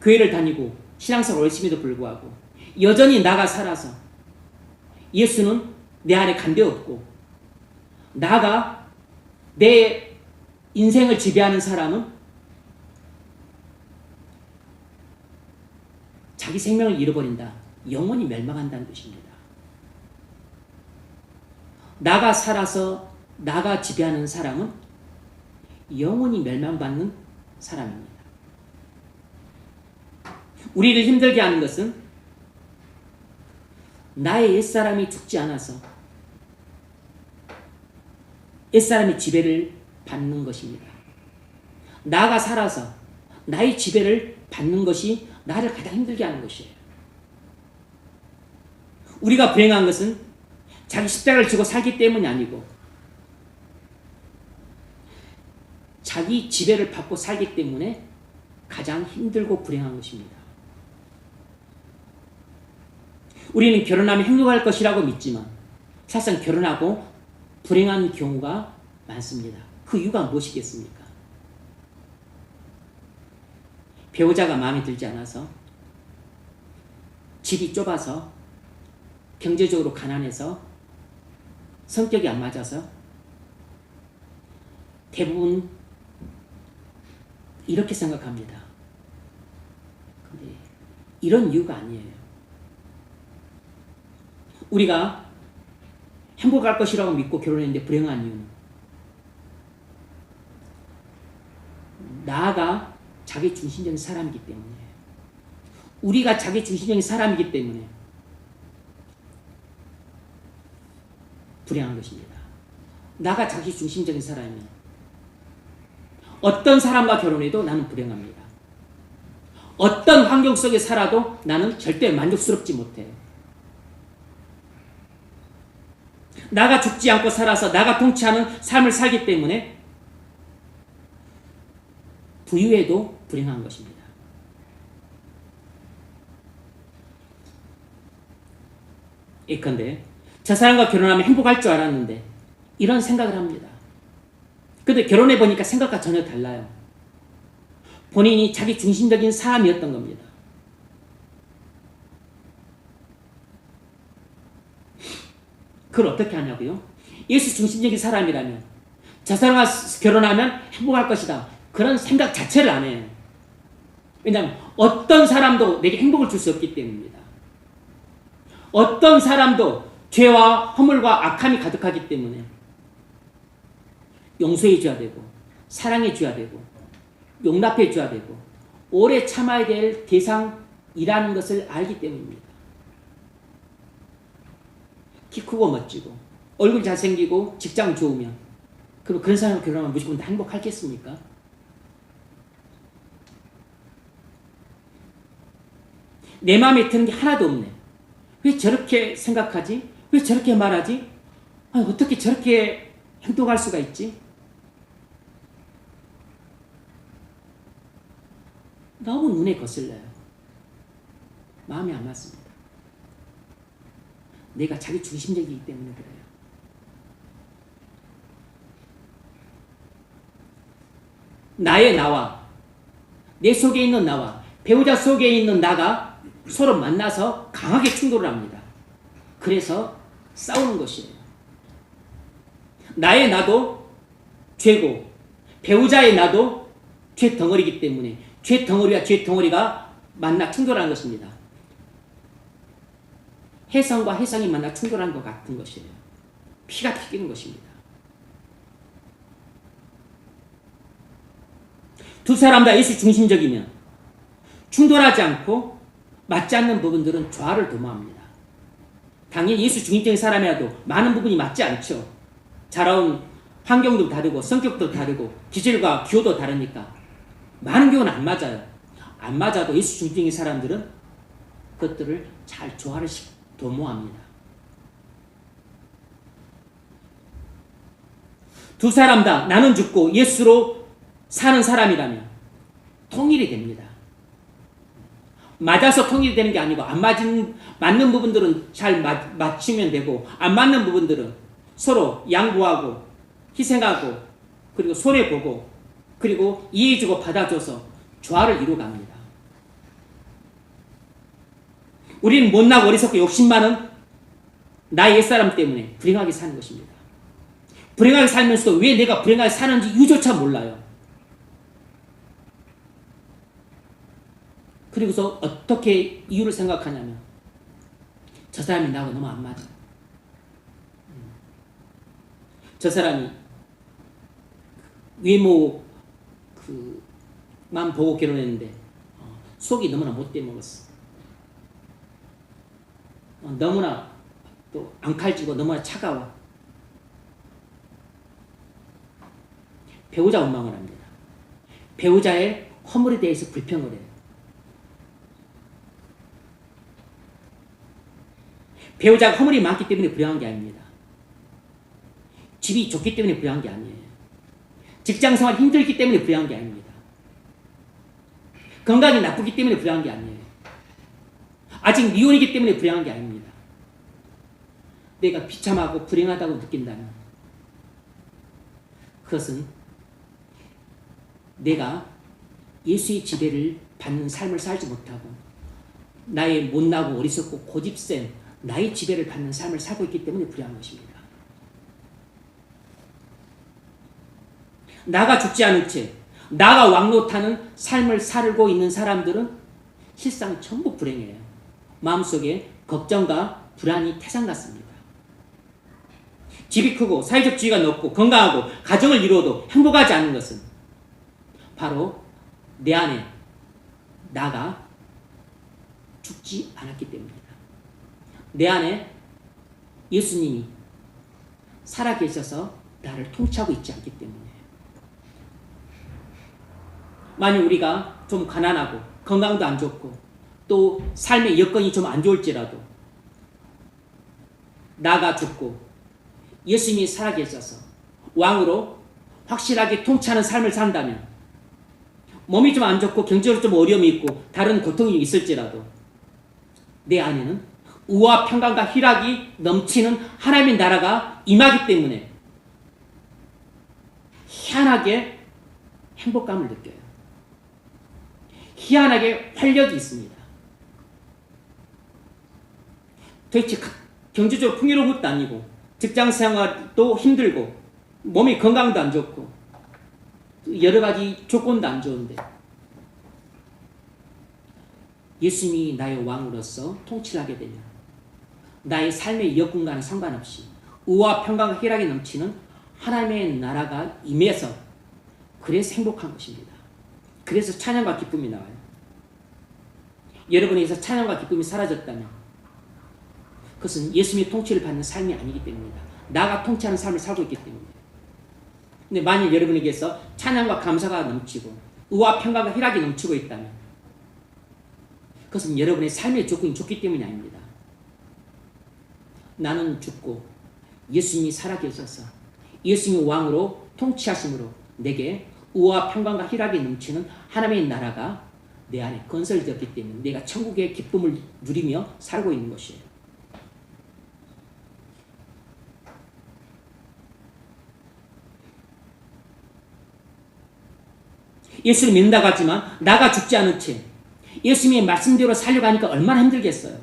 교회를 다니고 신앙생활 열심히도 불구하고 여전히 나가 살아서 예수는 내 안에 간대없고 나가 내 인생을 지배하는 사람은 자기 생명을 잃어버린다. 영원히 멸망한다는 것입니다. 나가 살아서 나가 지배하는 사람은 영원히 멸망받는 사람입니다. 우리를 힘들게 하는 것은 나의 옛사람이 죽지 않아서 옛사람이 지배를 받는 것입니다. 나가 살아서 나의 지배를 받는 것이 나를 가장 힘들게 하는 것이에요. 우리가 불행한 것은 자기 십자가를 지고 살기 때문이 아니고 자기 지배를 받고 살기 때문에 가장 힘들고 불행한 것입니다. 우리는 결혼하면 행복할 것이라고 믿지만 사실상 결혼하고 불행한 경우가 많습니다. 그 이유가 무엇이겠습니까? 배우자가 마음에 들지 않아서, 집이 좁아서, 경제적으로 가난해서, 성격이 안 맞아서, 대부분 이렇게 생각합니다. 근데 이런 이유가 아니에요. 우리가 행복할 것이라고 믿고 결혼했는데 불행한 이유는 나아가 자기 중심적인 사람이기 때문에, 우리가 자기 중심적인 사람이기 때문에 불행한 것입니다. 나가 자기 중심적인 사람이면 어떤 사람과 결혼해도 나는 불행합니다. 어떤 환경 속에 살아도 나는 절대 만족스럽지 못해요. 나가 죽지 않고 살아서 나가 통치하는 삶을 살기 때문에 부유해도 불행한 것입니다. 예컨대 저 사람과 결혼하면 행복할 줄 알았는데 이런 생각을 합니다. 근데 결혼해 보니까 생각과 전혀 달라요. 본인이 자기 중심적인 사람이었던 겁니다. 그걸 어떻게 하냐고요? 예수 중심적인 사람이라면 저 사람과 결혼하면 행복할 것이다, 그런 생각 자체를 안 해요. 왜냐하면 어떤 사람도 내게 행복을 줄 수 없기 때문입니다. 어떤 사람도 죄와 허물과 악함이 가득하기 때문에 용서해 줘야 되고 사랑해 줘야 되고 용납해 줘야 되고 오래 참아야 될 대상이라는 것을 알기 때문입니다. 키 크고 멋지고 얼굴 잘생기고 직장 좋으면 그럼 그런 사람과 결혼하면 무조건 다 행복하겠습니까? 내 마음에 드는 게 하나도 없네. 왜 저렇게 생각하지? 왜 저렇게 말하지? 아니, 어떻게 저렇게 행동할 수가 있지? 너무 눈에 거슬려요. 마음이 안 맞습니다. 내가 자기 중심적이기 때문에 그래요. 나의 나와 내 속에 있는 나와 배우자 속에 있는 나가 서로 만나서 강하게 충돌을 합니다. 그래서 싸우는 것이에요. 나의 나도 죄고 배우자의 나도 죄 덩어리이기 때문에 죄 덩어리와 죄 덩어리가 만나 충돌하는 것입니다. 혜성과 혜성이 만나 충돌하는 것 같은 것이에요. 피가 튀기는 것입니다. 두 사람 다 예수 중심적이면 충돌하지 않고 맞지 않는 부분들은 조화를 도모합니다. 당연히 예수 중심적인 사람이라도 많은 부분이 맞지 않죠. 자라온 환경도 다르고 성격도 다르고 기질과 기호도 다르니까 많은 경우는 안 맞아요. 안 맞아도 예수 중심적인 사람들은 그것들을 잘 조화를 도모합니다. 두 사람 다 나는 죽고 예수로 사는 사람이라면 통일이 됩니다. 맞아서 통일이 되는 게 아니고 맞는 부분들은 잘 맞추면 되고 안 맞는 부분들은 서로 양보하고 희생하고 그리고 손해보고 그리고 이해해주고 받아줘서 조화를 이루어갑니다. 우리는 못나고 어리석고 욕심 많은 나의 옛사람 때문에 불행하게 사는 것입니다. 불행하게 살면서도 왜 내가 불행하게 사는지 이유조차 몰라요. 그리고서 어떻게 이유를 생각하냐면 저 사람이 나하고 너무 안 맞아. 저 사람이 외모만 보고 결혼했는데 속이 너무나 못돼 먹었어. 너무나 또 앙칼지고 너무나 차가워. 배우자 원망을 합니다. 배우자의 허물에 대해서 불평을 해요. 배우자가 허물이 많기 때문에 불행한 게 아닙니다. 집이 좋기 때문에 불행한 게 아니에요. 직장생활이 힘들기 때문에 불행한 게 아닙니다. 건강이 나쁘기 때문에 불행한 게 아니에요. 아직 미혼이기 때문에 불행한 게 아닙니다. 내가 비참하고 불행하다고 느낀다면 그것은 내가 예수의 지배를 받는 삶을 살지 못하고 나의 못나고 어리석고 고집센 나의 지배를 받는 삶을 살고 있기 때문에 불행한 것입니다. 나가 죽지 않은 채 나가 왕노타는 삶을 살고 있는 사람들은 실상 전부 불행해요. 마음속에 걱정과 불안이 태산 같습니다. 집이 크고 사회적 지위가 높고 건강하고 가정을 이루어도 행복하지 않은 것은 바로 내 안에 나가 죽지 않았기 때문이다. 내 안에 예수님이 살아계셔서 나를 통치하고 있지 않기 때문에. 만약 우리가 좀 가난하고 건강도 안 좋고 또 삶의 여건이 좀 안 좋을지라도 나가 죽고 예수님이 살아계셔서 왕으로 확실하게 통치하는 삶을 산다면 몸이 좀 안 좋고 경제적으로 좀 어려움이 있고 다른 고통이 있을지라도 내 안에는 우와 평강과 희락이 넘치는 하나님의 나라가 임하기 때문에 희한하게 행복감을 느껴요. 희한하게 활력이 있습니다. 도대체 경제적으로 풍요로운 것도 아니고 직장생활도 힘들고 몸이 건강도 안 좋고 여러 가지 조건도 안 좋은데 예수님이 나의 왕으로서 통치를 하게 되면 나의 삶의 여건과는 상관없이 우와 평강과 희락이 넘치는 하나님의 나라가 임해서 그래서 행복한 것입니다. 그래서 찬양과 기쁨이 나와요. 여러분에게서 찬양과 기쁨이 사라졌다면 그것은 예수님의 통치를 받는 삶이 아니기 때문이다. 나가 통치하는 삶을 살고 있기 때문이에요. 근데 만약 여러분에게서 찬양과 감사가 넘치고 우와 평강과 희락이 넘치고 있다면 그것은 여러분의 삶의 조건이 좋기 때문이 아닙니다. 나는 죽고 예수님이 살아계셔서 예수님이 왕으로 통치하심으로 내게 우와 평강과 희락이 넘치는 하나님의 나라가 내 안에 건설되었기 때문에 내가 천국의 기쁨을 누리며 살고 있는 것이에요. 예수를 믿는다고 하지만 나가 죽지 않은 채 예수님의 말씀대로 살려고 하니까 얼마나 힘들겠어요.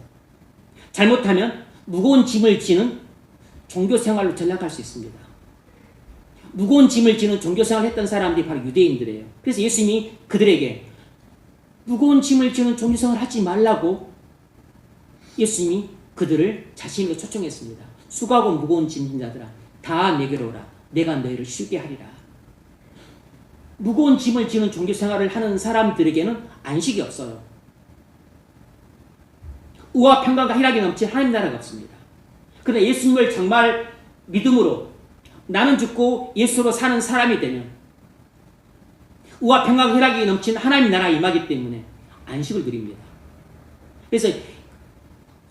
잘못하면 무거운 짐을 지는 종교생활로 전락할 수 있습니다. 무거운 짐을 지는 종교생활을 했던 사람들이 바로 유대인들이에요. 그래서 예수님이 그들에게 무거운 짐을 지는 종교생활을 하지 말라고 예수님이 그들을 자신에게 초청했습니다. 수고하고 무거운 짐진 자들아 다 내게로 오라. 내가 너희를 쉬게 하리라. 무거운 짐을 지는 종교생활을 하는 사람들에게는 안식이 없어요. 우와 평강과 희락이 넘친 하나님 나라가 없습니다. 그러나 예수님을 정말 믿음으로 나는 죽고 예수로 사는 사람이 되면 우와 평강과 희락이 넘친 하나님 나라가 임하기 때문에 안식을 누립니다. 그래서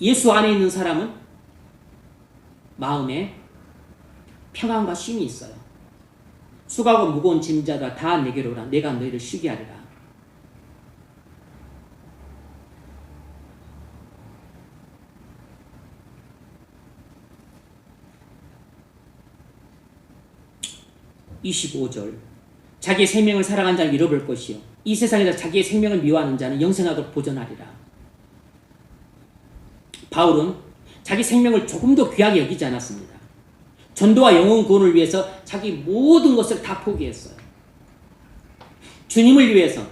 예수 안에 있는 사람은 마음에 평안과 쉼이 있어요. 수고하고 무거운 짐자다 다 내게로 오라. 내가 너희를 쉬게 하리라. (25절) 자기의 생명을 사랑한 자를 잃어볼 것이요 이 세상에서 자기의 생명을 미워하는 자는 영생하도록 보존하리라. 바울은 자기 생명을 조금도 귀하게 여기지 않았습니다. 전도와 영혼 구원을 위해서 자기 모든 것을 다 포기했어요. 주님을 위해서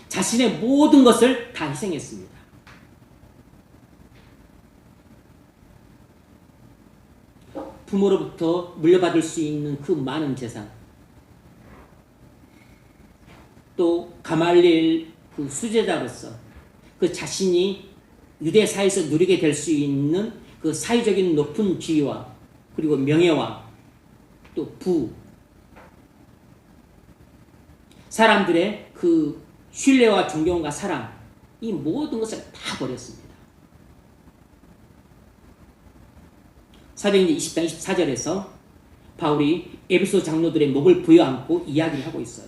자신의 모든 것을 다 희생했습니다. 부모로부터 물려받을 수 있는 그 많은 재산, 또 가말리엘 그 수제자로서 그 자신이 유대 사회에서 누리게 될 수 있는 그 사회적인 높은 지위와 그리고 명예와 또 부, 사람들의 그 신뢰와 존경과 사랑, 이 모든 것을 다 버렸습니다. 사도행전 20장 24절에서 바울이 에베소 장로들의 목을 부여안고 이야기를 하고 있어요.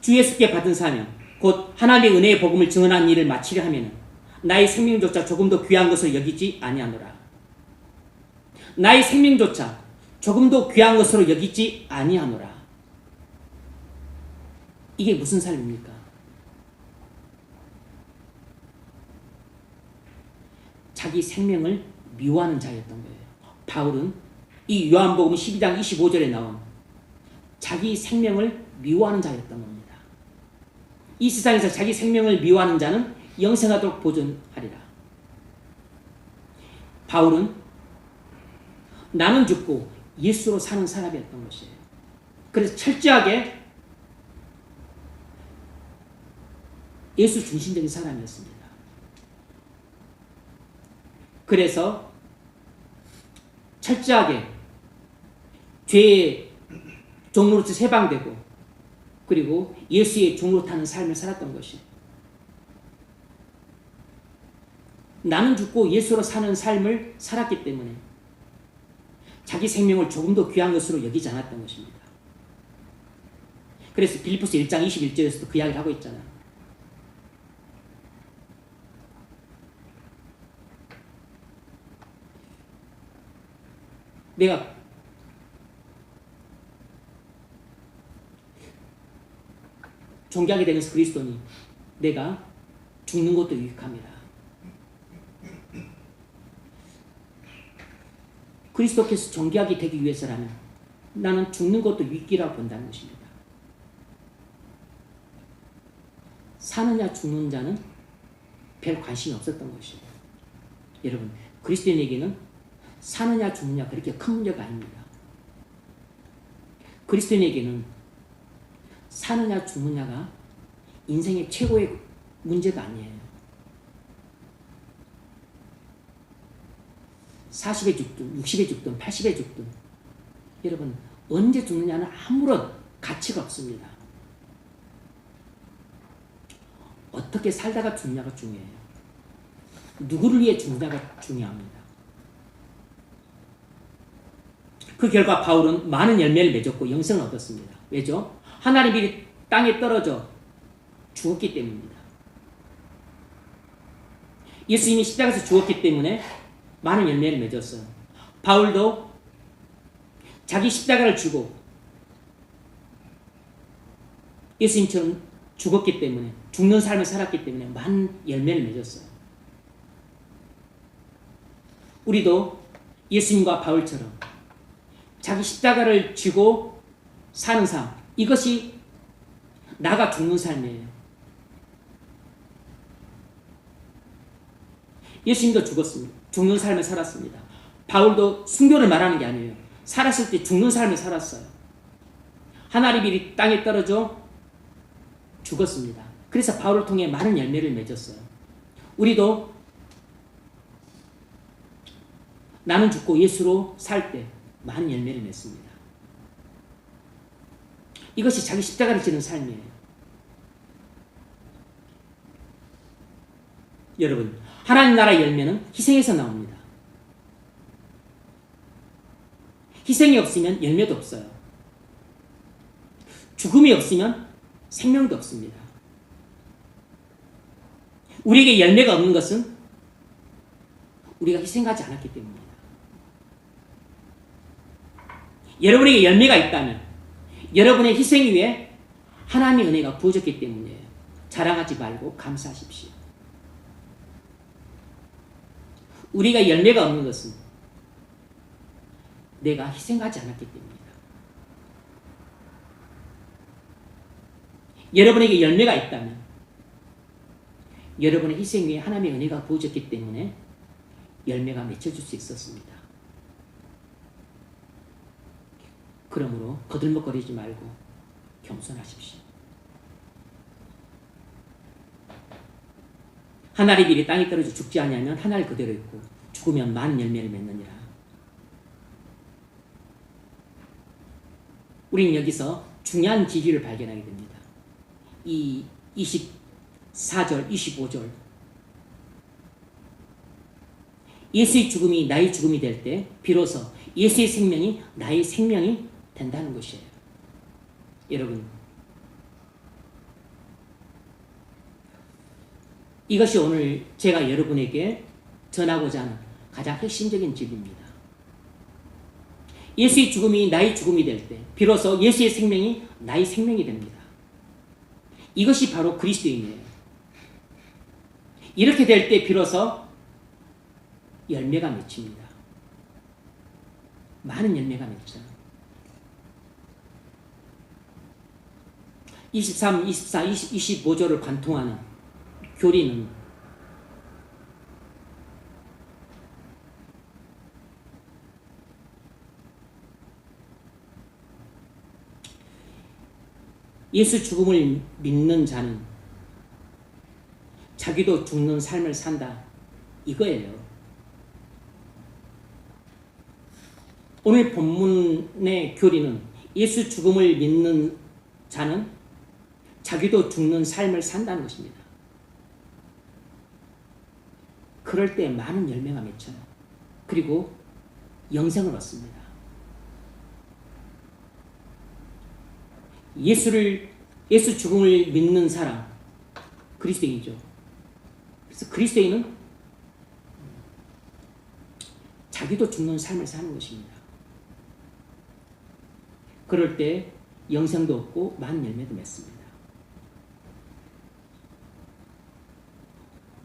주 예수께 받은 사명, 곧 하나님의 은혜의 복음을 증언한 일을 마치려 하면 나의 생명조차 조금도 귀한 것을 여기지 아니하노라. 나의 생명조차 조금도 귀한 것으로 여기지 아니하노라. 이게 무슨 삶입니까? 자기 생명을 미워하는 자였던 거예요. 바울은 이 요한복음 12장 25절에 나온 자기 생명을 미워하는 자였던 겁니다. 이 세상에서 자기 생명을 미워하는 자는 영생하도록 보존하리라. 바울은 나는 죽고 예수로 사는 사람이었던 것이에요. 그래서 철저하게 예수 중심적인 사람이었습니다. 그래서 철저하게 죄의 종로로서 해방되고 그리고 예수의 종로 타는 삶을 살았던 것이에요. 나는 죽고 예수로 사는 삶을 살았기 때문에 자기 생명을 조금 더 귀한 것으로 여기지 않았던 것입니다. 그래서 빌립보서 1장 21절에서도 그 이야기를 하고 있잖아요. 내가 존귀하게 되면서 그리스도니 내가 죽는 것도 유익합니다. 그리스도께서 존귀하게 되기 위해서라면 나는 죽는 것도 유익이라고 본다는 것입니다. 사느냐 죽는 자는 별 관심이 없었던 것이에요. 여러분, 그리스도인에게는 사느냐 죽느냐 그렇게 큰 문제가 아닙니다. 그리스도인에게는 사느냐 죽느냐가 인생의 최고의 문제가 아니에요. 40에 죽든 60에 죽든 80에 죽든 여러분 언제 죽느냐는 아무런 가치가 없습니다. 어떻게 살다가 죽느냐가 중요해요. 누구를 위해 죽느냐가 중요합니다. 그 결과 바울은 많은 열매를 맺었고 영생을 얻었습니다. 왜죠? 하나님이 땅에 떨어져 죽었기 때문입니다. 예수님이 십자가에서 죽었기 때문에 많은 열매를 맺었어요. 바울도 자기 십자가를 지고 예수님처럼 죽었기 때문에 죽는 삶을 살았기 때문에 많은 열매를 맺었어요. 우리도 예수님과 바울처럼 자기 십자가를 지고 사는 삶, 이것이 나가 죽는 삶이에요. 예수님도 죽었습니다. 죽는 삶을 살았습니다. 바울도 순교를 말하는 게 아니에요. 살았을 때 죽는 삶을 살았어요. 하나님이 땅에 떨어져 죽었습니다. 그래서 바울을 통해 많은 열매를 맺었어요. 우리도 나는 죽고 예수로 살 때 많은 열매를 맺습니다. 이것이 자기 십자가를 지는 삶이에요. 여러분, 하나님 나라의 열매는 희생에서 나옵니다. 희생이 없으면 열매도 없어요. 죽음이 없으면 생명도 없습니다. 우리에게 열매가 없는 것은 우리가 희생하지 않았기 때문입니다. 여러분에게 열매가 있다면 여러분의 희생 위에 하나님의 은혜가 부어졌기 때문이에요. 자랑하지 말고 감사하십시오. 우리가 열매가 없는 것은 내가 희생하지 않았기 때문입니다. 여러분에게 열매가 있다면 여러분의 희생 위에 하나님의 은혜가 부어졌기 때문에 열매가 맺혀질 수 있었습니다. 그러므로 거들먹거리지 말고 겸손하십시오. 하늘의 비리 땅에 떨어져 죽지 아니하면 하늘 그대로 있고 죽으면 많은 열매를 맺느니라. 우리는 여기서 중요한 진리를 발견하게 됩니다. 이 24절, 25절 예수의 죽음이 나의 죽음이 될 때 비로소 예수의 생명이 나의 생명이 된다는 것이에요. 여러분, 이것이 오늘 제가 여러분에게 전하고자 하는 가장 핵심적인 진리입니다. 예수의 죽음이 나의 죽음이 될 때 비로소 예수의 생명이 나의 생명이 됩니다. 이것이 바로 그리스도인이에요. 이렇게 될 때 비로소 열매가 맺힙니다. 많은 열매가 맺죠. 23, 24, 25절을 관통하는 교리는 예수 죽음을 믿는 자는 자기도 죽는 삶을 산다. 이거예요. 오늘 본문의 교리는 예수 죽음을 믿는 자는 자기도 죽는 삶을 산다는 것입니다. 그럴 때 많은 열매가 맺혀요. 그리고 영생을 얻습니다. 예수 죽음을 믿는 사람, 그리스도인이죠. 그래서 그리스도인은 자기도 죽는 삶을 사는 것입니다. 그럴 때 영생도 얻고 많은 열매도 맺습니다.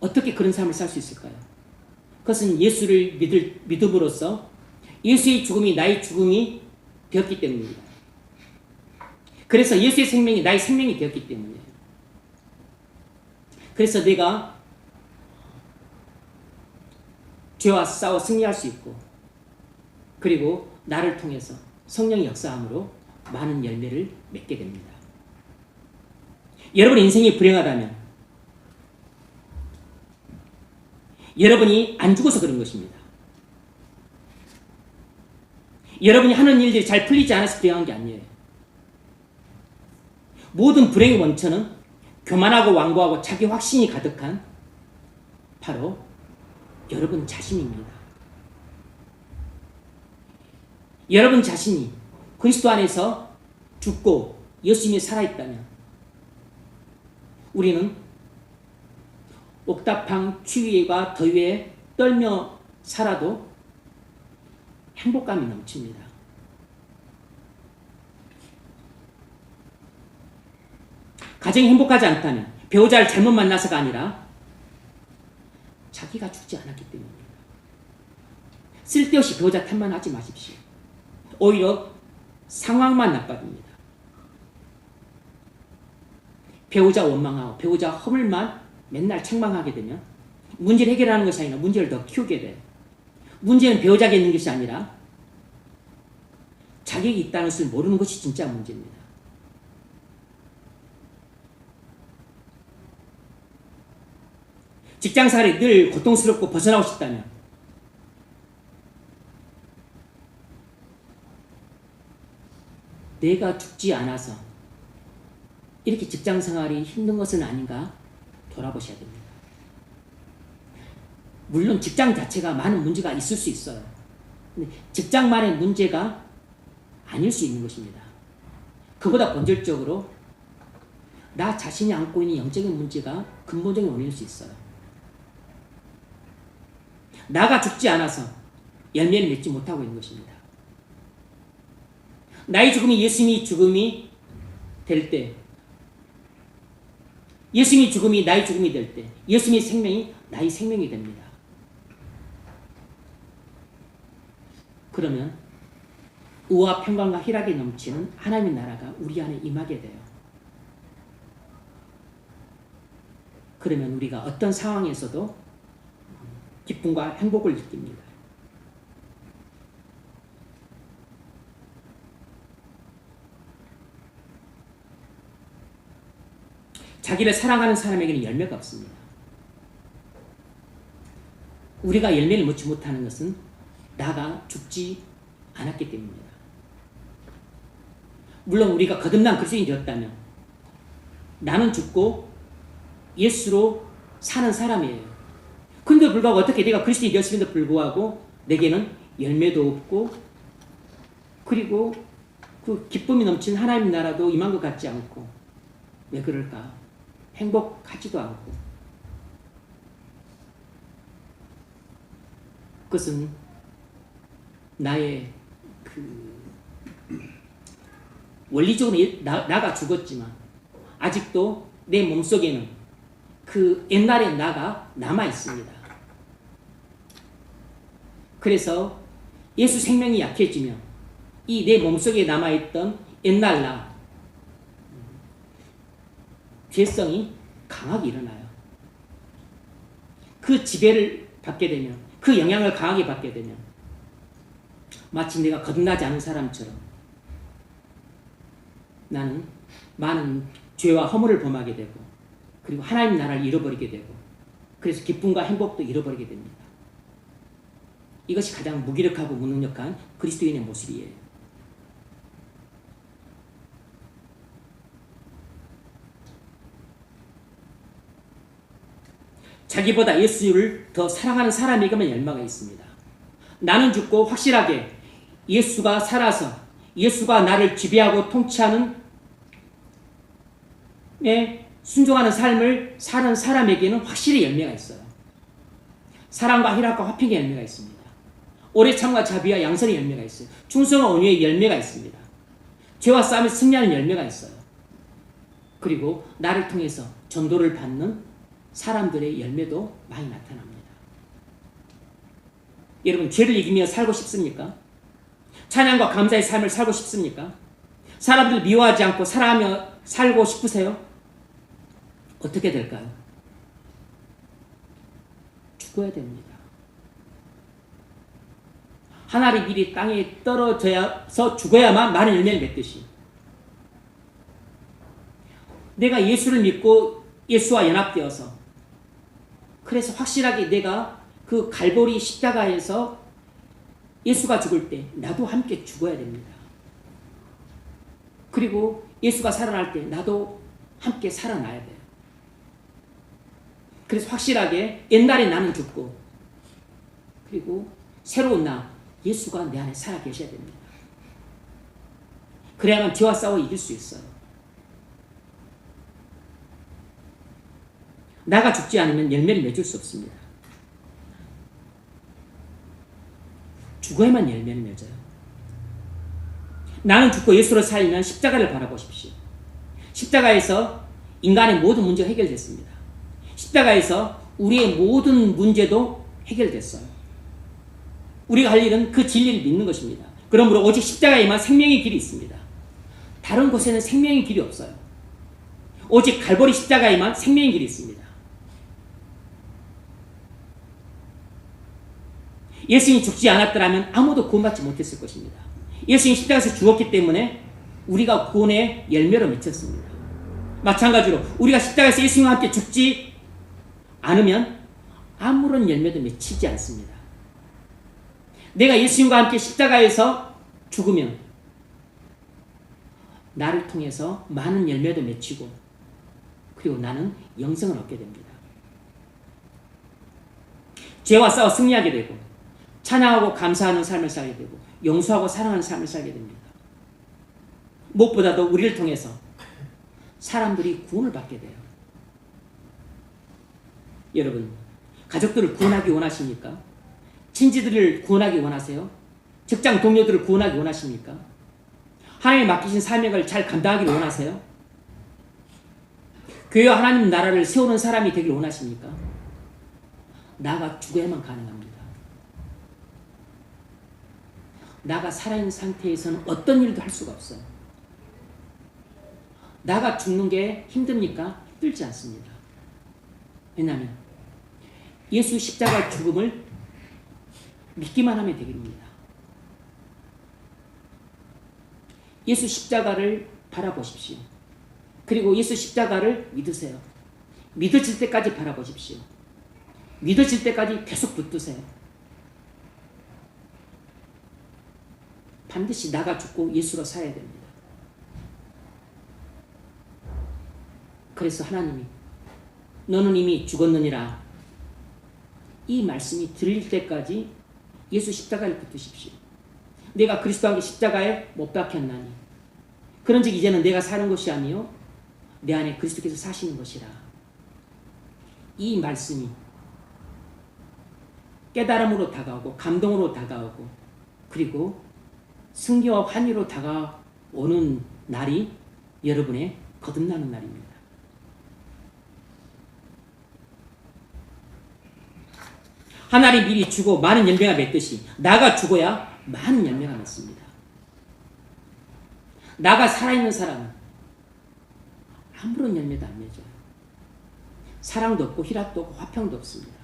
어떻게 그런 삶을 살 수 있을까요? 그것은 예수를 믿음으로써 예수의 죽음이 나의 죽음이 되었기 때문입니다. 그래서 예수의 생명이 나의 생명이 되었기 때문이에요. 그래서 내가 죄와 싸워 승리할 수 있고, 그리고 나를 통해서 성령의 역사함으로 많은 열매를 맺게 됩니다. 여러분 인생이 불행하다면 여러분이 안 죽어서 그런 것입니다. 여러분이 하는 일들이 잘 풀리지 않아서 불행한 게 아니에요. 모든 불행의 원천은 교만하고 완고하고 자기 확신이 가득한 바로 여러분 자신입니다. 여러분 자신이 그리스도 안에서 죽고 예수님이 살아있다면 우리는 옥탑방 추위와 더위에 떨며 살아도 행복감이 넘칩니다. 가정이 행복하지 않다면 배우자를 잘못 만나서가 아니라 자기가 죽지 않았기 때문입니다. 쓸데없이 배우자 탓만 하지 마십시오. 오히려 상황만 나빠집니다. 배우자 원망하고 배우자 허물만 맨날 책망하게 되면 문제를 해결하는 것이 아니라 문제를 더 키우게 돼요. 문제는 배우자에게 있는 것이 아니라 자격이 있다는 것을 모르는 것이 진짜 문제입니다. 직장생활이 늘 고통스럽고 벗어나고 싶다면 내가 죽지 않아서 이렇게 직장생활이 힘든 것은 아닌가 돌아보셔야 됩니다. 물론 직장 자체가 많은 문제가 있을 수 있어요. 근데 직장만의 문제가 아닐 수 있는 것입니다. 그보다 본질적으로 나 자신이 안고 있는 영적인 문제가 근본적인 원인일 수 있어요. 나가 죽지 않아서 열매를 맺지 못하고 있는 것입니다. 나의 죽음이 예수님의 죽음이 될 때, 예수님의 죽음이 나의 죽음이 될 때, 예수님의 생명이 나의 생명이 됩니다. 그러면 의와 평강과 희락이 넘치는 하나님의 나라가 우리 안에 임하게 돼요. 그러면 우리가 어떤 상황에서도 기쁨과 행복을 느낍니다. 자기를 사랑하는 사람에게는 열매가 없습니다. 우리가 열매를 맺지 못하는 것은 나가 죽지 않았기 때문입니다. 물론 우리가 거듭난 그리스도인이 되었다면 나는 죽고 예수로 사는 사람이에요. 근데 불구하고 어떻게 내가 그리스도인이 되었음에도 불구하고 내게는 열매도 없고 그리고 그 기쁨이 넘치는 하나님 나라도 임한 것 같지 않고 왜 그럴까? 행복하지도 않고 그것은 나의 원리적으로 나가 죽었지만 아직도 내 몸속에는 그 옛날의 나가 남아 있습니다. 그래서 예수 생명이 약해지면 이 내 몸속에 남아있던 옛날 나, 죄성이 강하게 일어나요. 그 지배를 받게 되면, 그 영향을 강하게 받게 되면 마치 내가 거듭나지 않은 사람처럼 나는 많은 죄와 허물을 범하게 되고 그리고 하나님 나라를 잃어버리게 되고 그래서 기쁨과 행복도 잃어버리게 됩니다. 이것이 가장 무기력하고 무능력한 그리스도인의 모습이에요. 자기보다 예수를 더 사랑하는 사람에게만 열매가 있습니다. 나는 죽고 확실하게 예수가 살아서 예수가 나를 지배하고 통치하는 순종하는 삶을 사는 사람에게는 확실히 열매가 있어요. 사랑과 희락과 화평의 열매가 있습니다. 오래 참과 자비와 양선의 열매가 있어요. 충성과 온유의 열매가 있습니다. 죄와 싸움에서 승리하는 열매가 있어요. 그리고 나를 통해서 전도를 받는 사람들의 열매도 많이 나타납니다. 여러분, 죄를 이기며 살고 싶습니까? 찬양과 감사의 삶을 살고 싶습니까? 사람들 미워하지 않고 사랑하며 살고 싶으세요? 어떻게 될까요? 죽어야 됩니다. 한 알의 밀이 땅에 떨어져서 죽어야만 많은 열매를 맺듯이 내가 예수를 믿고 예수와 연합되어서 그래서 확실하게 내가 그 갈보리 십자가에서 예수가 죽을 때 나도 함께 죽어야 됩니다. 그리고 예수가 살아날 때 나도 함께 살아나야 돼요. 그래서 확실하게 옛날에 나는 죽고 그리고 새로운 나 예수가 내 안에 살아 계셔야 됩니다. 그래야만 죄와 싸워 이길 수 있어요. 나가 죽지 않으면 열매를 맺을 수 없습니다. 죽어야만 열매를 맺어요. 나는 죽고 예수로 살면 십자가를 바라보십시오. 십자가에서 인간의 모든 문제가 해결됐습니다. 십자가에서 우리의 모든 문제도 해결됐어요. 우리가 할 일은 그 진리를 믿는 것입니다. 그러므로 오직 십자가에만 생명의 길이 있습니다. 다른 곳에는 생명의 길이 없어요. 오직 갈보리 십자가에만 생명의 길이 있습니다. 예수님이 죽지 않았더라면 아무도 구원받지 못했을 것입니다. 예수님이 십자가에서 죽었기 때문에 우리가 구원의 열매로 맺혔습니다. 마찬가지로 우리가 십자가에서 예수님과 함께 죽지 않으면 아무런 열매도 맺히지 않습니다. 내가 예수님과 함께 십자가에서 죽으면 나를 통해서 많은 열매도 맺히고 그리고 나는 영생을 얻게 됩니다. 죄와 싸워 승리하게 되고 찬양하고 감사하는 삶을 살게 되고 용서하고 사랑하는 삶을 살게 됩니다. 무엇보다도 우리를 통해서 사람들이 구원을 받게 돼요. 여러분, 가족들을 구원하기 원하십니까? 친지들을 구원하기 원하세요? 직장 동료들을 구원하기 원하십니까? 하나님이 맡기신 사명을 잘 감당하기를 원하세요? 교회와 하나님 나라를 세우는 사람이 되길 원하십니까? 나가 죽어야만 가능합니다. 나가 살아있는 상태에서는 어떤 일도 할 수가 없어요. 나가 죽는 게 힘듭니까? 힘들지 않습니다. 왜냐하면 예수 십자가 죽음을 믿기만 하면 되겠습니다. 예수 십자가를 바라보십시오. 그리고 예수 십자가를 믿으세요. 믿어질 때까지 바라보십시오. 믿어질 때까지 계속 붙드세요. 반드시 나가 죽고 예수로 살아야 됩니다. 그래서 하나님이 너는 이미 죽었느니라 이 말씀이 들릴 때까지 예수 십자가를 붙드십시오. 내가 그리스도와 함께 십자가에 못 박혔나니 그런즉 이제는 내가 사는 것이 아니요 내 안에 그리스도께서 사시는 것이라. 이 말씀이 깨달음으로 다가오고 감동으로 다가오고 그리고 승리와 환희로 다가오는 날이 여러분의 거듭나는 날입니다. 한 알이 미리 죽어 많은 열매가 맺듯이 나가 죽어야 많은 열매가 맺습니다. 나가 살아있는 사람은 아무런 열매도 안 맺어요. 사랑도 없고 희락도 없고 화평도 없습니다.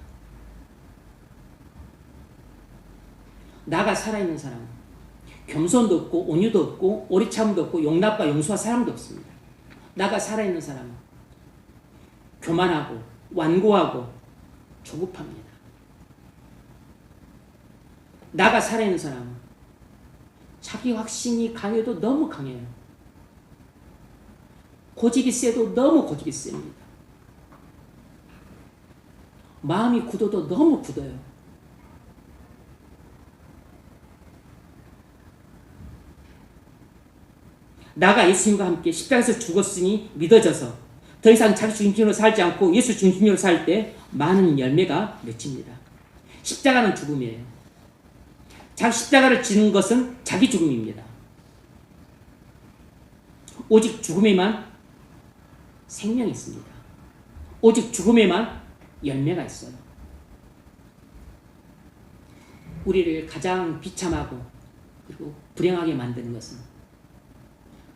나가 살아있는 사람은 겸손도 없고 온유도 없고 오래 참음도 없고 용납과 용서와 사랑도 없습니다. 나가 살아있는 사람은 교만하고 완고하고 조급합니다. 나가 살아있는 사람은 자기 확신이 강해도 너무 강해요. 고집이 세도 너무 고집이 셉니다. 마음이 굳어도 너무 굳어요. 나가 예수님과 함께 십자가에서 죽었으니 믿어져서 더 이상 자기 중심으로 살지 않고 예수 중심으로 살 때 많은 열매가 맺힙니다. 십자가는 죽음이에요. 자기 십자가를 지는 것은 자기 죽음입니다. 오직 죽음에만 생명이 있습니다. 오직 죽음에만 열매가 있어요. 우리를 가장 비참하고 그리고 불행하게 만드는 것은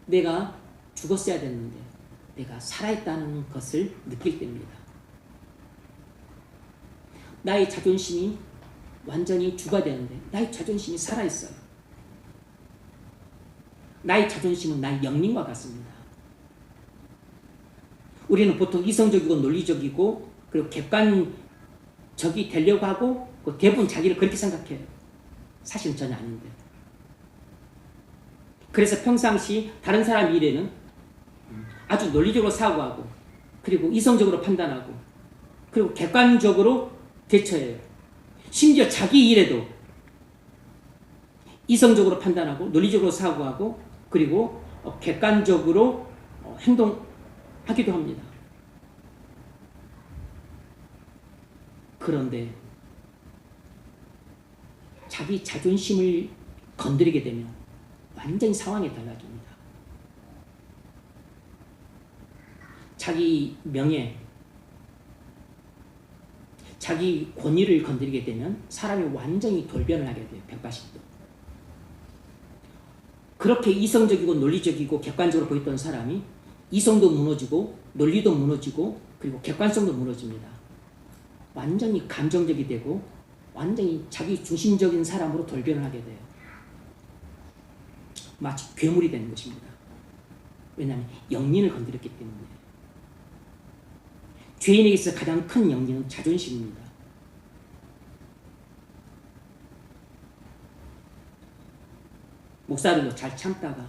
내가 죽었어야 됐는데 내가 살아있다는 것을 느낄 때입니다. 나의 자존심이 완전히 죽어야 되는데 나의 자존심이 살아있어요. 나의 자존심은 나의 영린과 같습니다. 우리는 보통 이성적이고 논리적이고 그리고 객관적이 되려고 하고 대부분 자기를 그렇게 생각해요. 사실은 전혀 아닌데. 그래서 평상시 다른 사람 일에는 아주 논리적으로 사고하고 그리고 이성적으로 판단하고 그리고 객관적으로 대처해요. 심지어 자기 일에도 이성적으로 판단하고 논리적으로 사고하고 그리고 객관적으로 행동하기도 합니다. 그런데 자기 자존심을 건드리게 되면 완전히 상황이 달라집니다. 자기 명예, 자기 권위를 건드리게 되면 사람이 완전히 돌변을 하게 돼요. 180도. 그렇게 이성적이고 논리적이고 객관적으로 보였던 사람이 이성도 무너지고 논리도 무너지고 그리고 객관성도 무너집니다. 완전히 감정적이 되고 완전히 자기 중심적인 사람으로 돌변을 하게 돼요. 마치 괴물이 되는 것입니다. 왜냐하면 영린을 건드렸기 때문에. 죄인에게서 가장 큰 영린은 자존심입니다. 목사들도 잘 참다가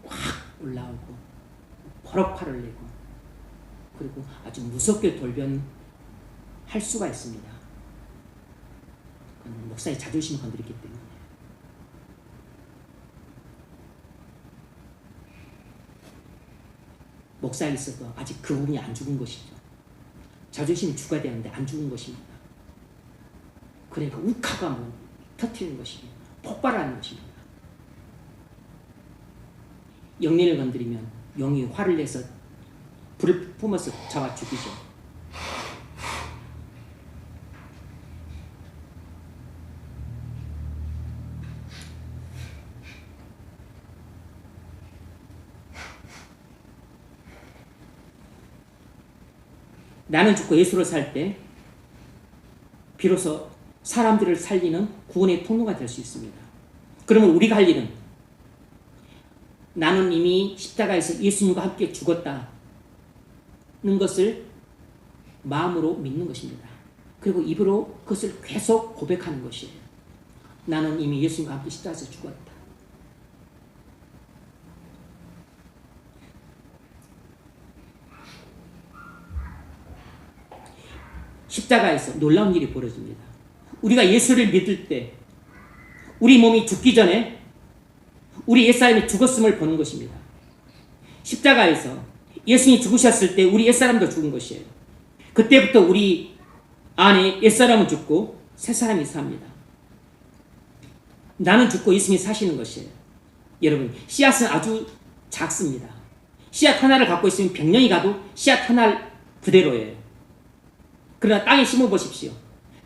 확 올라오고 버럭 화를 내고 그리고 아주 무섭게 돌변할 수가 있습니다. 그건 목사의 자존심을 건드렸기 때문에. 목사에 있어도 아직 그 부분이 안 죽은 것이죠. 자존심이 죽어야 되는데 안 죽은 것입니다. 그러니까 욱하고 한번 터뜨리는 것입니다. 폭발하는 것입니다. 영린을 건드리면 영이 화를 내서 불을 뿜어서 잡아 죽이죠. 나는 죽고 예수로 살 때 비로소 사람들을 살리는 구원의 통로가 될 수 있습니다. 그러면 우리가 할 일은 나는 이미 십자가에서 예수님과 함께 죽었다는 것을 마음으로 믿는 것입니다. 그리고 입으로 그것을 계속 고백하는 것이에요. 나는 이미 예수님과 함께 십자가에서 죽었다. 십자가에서 놀라운 일이 벌어집니다. 우리가 예수를 믿을 때 우리 몸이 죽기 전에 우리 옛사람이 죽었음을 보는 것입니다. 십자가에서 예수님이 죽으셨을 때 우리 옛사람도 죽은 것이에요. 그때부터 우리 안에 옛사람은 죽고 새사람이 삽니다. 나는 죽고 예수님이 사시는 것이에요. 여러분, 씨앗은 아주 작습니다. 씨앗 하나를 갖고 있으면 100년이 가도 씨앗 하나 그대로예요. 그러나 땅에 심어 보십시오.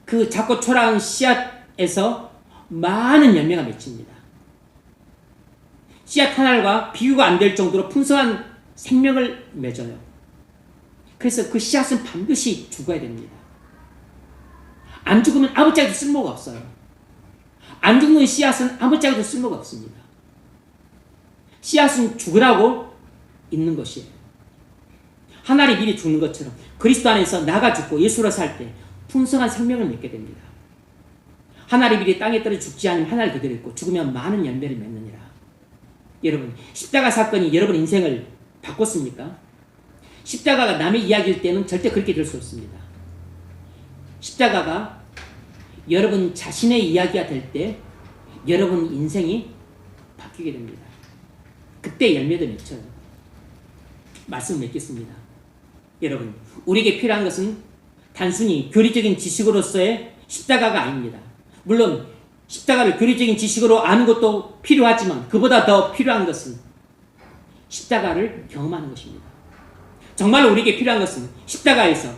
그 작고 초라한 씨앗에서 많은 열매가 맺힙니다. 씨앗 하나가 비교가 안 될 정도로 풍성한 생명을 맺어요. 그래서 그 씨앗은 반드시 죽어야 됩니다. 안 죽으면 아무짝에도 쓸모가 없어요. 안 죽는 씨앗은 아무짝에도 쓸모가 없습니다. 씨앗은 죽으라고 있는 것이에요. 한 알이 미리 죽는 것처럼 그리스도 안에서 나가 죽고 예수로 살 때 풍성한 생명을 맺게 됩니다. 한 알이 미리 땅에 떨어 죽지 않으면 한 알 그대로 있고 죽으면 많은 열매를 맺느니라. 여러분, 십자가 사건이 여러분 인생을 바꿨습니까? 십자가가 남의 이야기일 때는 절대 그렇게 될 수 없습니다. 십자가가 여러분 자신의 이야기가 될 때 여러분 인생이 바뀌게 됩니다. 그때 열매도 맺혀요. 말씀 맺겠습니다. 여러분, 우리에게 필요한 것은 단순히 교리적인 지식으로서의 십자가가 아닙니다. 물론 십자가를 교리적인 지식으로 아는 것도 필요하지만 그보다 더 필요한 것은 십자가를 경험하는 것입니다. 정말로 우리에게 필요한 것은 십자가에서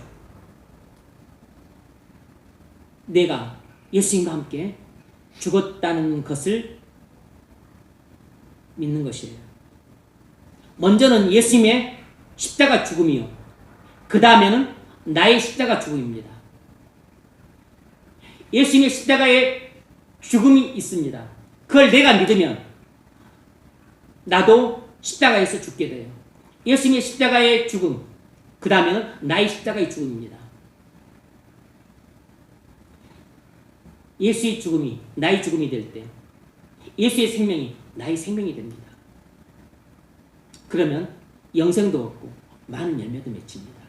내가 예수님과 함께 죽었다는 것을 믿는 것이에요. 먼저는 예수님의 십자가 죽음이요, 그 다음에는 나의 십자가 죽음입니다. 예수님의 십자가에 죽음이 있습니다. 그걸 내가 믿으면 나도 십자가에서 죽게 돼요. 예수님의 십자가의 죽음, 그 다음에는 나의 십자가의 죽음입니다. 예수의 죽음이 나의 죽음이 될 때 예수의 생명이 나의 생명이 됩니다. 그러면 영생도 얻고 많은 열매도 맺힙니다.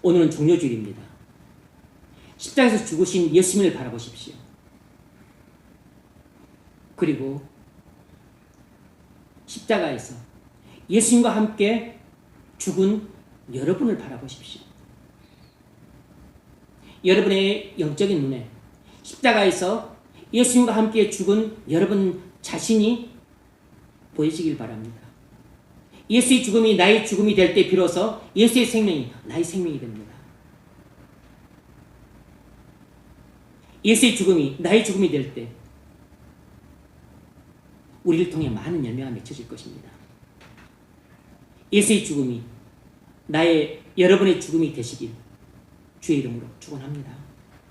오늘은 종료주일입니다. 십자가에서 죽으신 예수님을 바라보십시오. 그리고 십자가에서 예수님과 함께 죽은 여러분을 바라보십시오. 여러분의 영적인 눈에 십자가에서 예수님과 함께 죽은 여러분 자신이 보이시길 바랍니다. 예수의 죽음이 나의 죽음이 될 때 비로소 예수의 생명이 나의 생명이 됩니다. 예수의 죽음이 나의 죽음이 될 때 우리를 통해 많은 열매가 맺혀질 것입니다. 예수의 죽음이 여러분의 죽음이 되시길 주의 이름으로 축원합니다.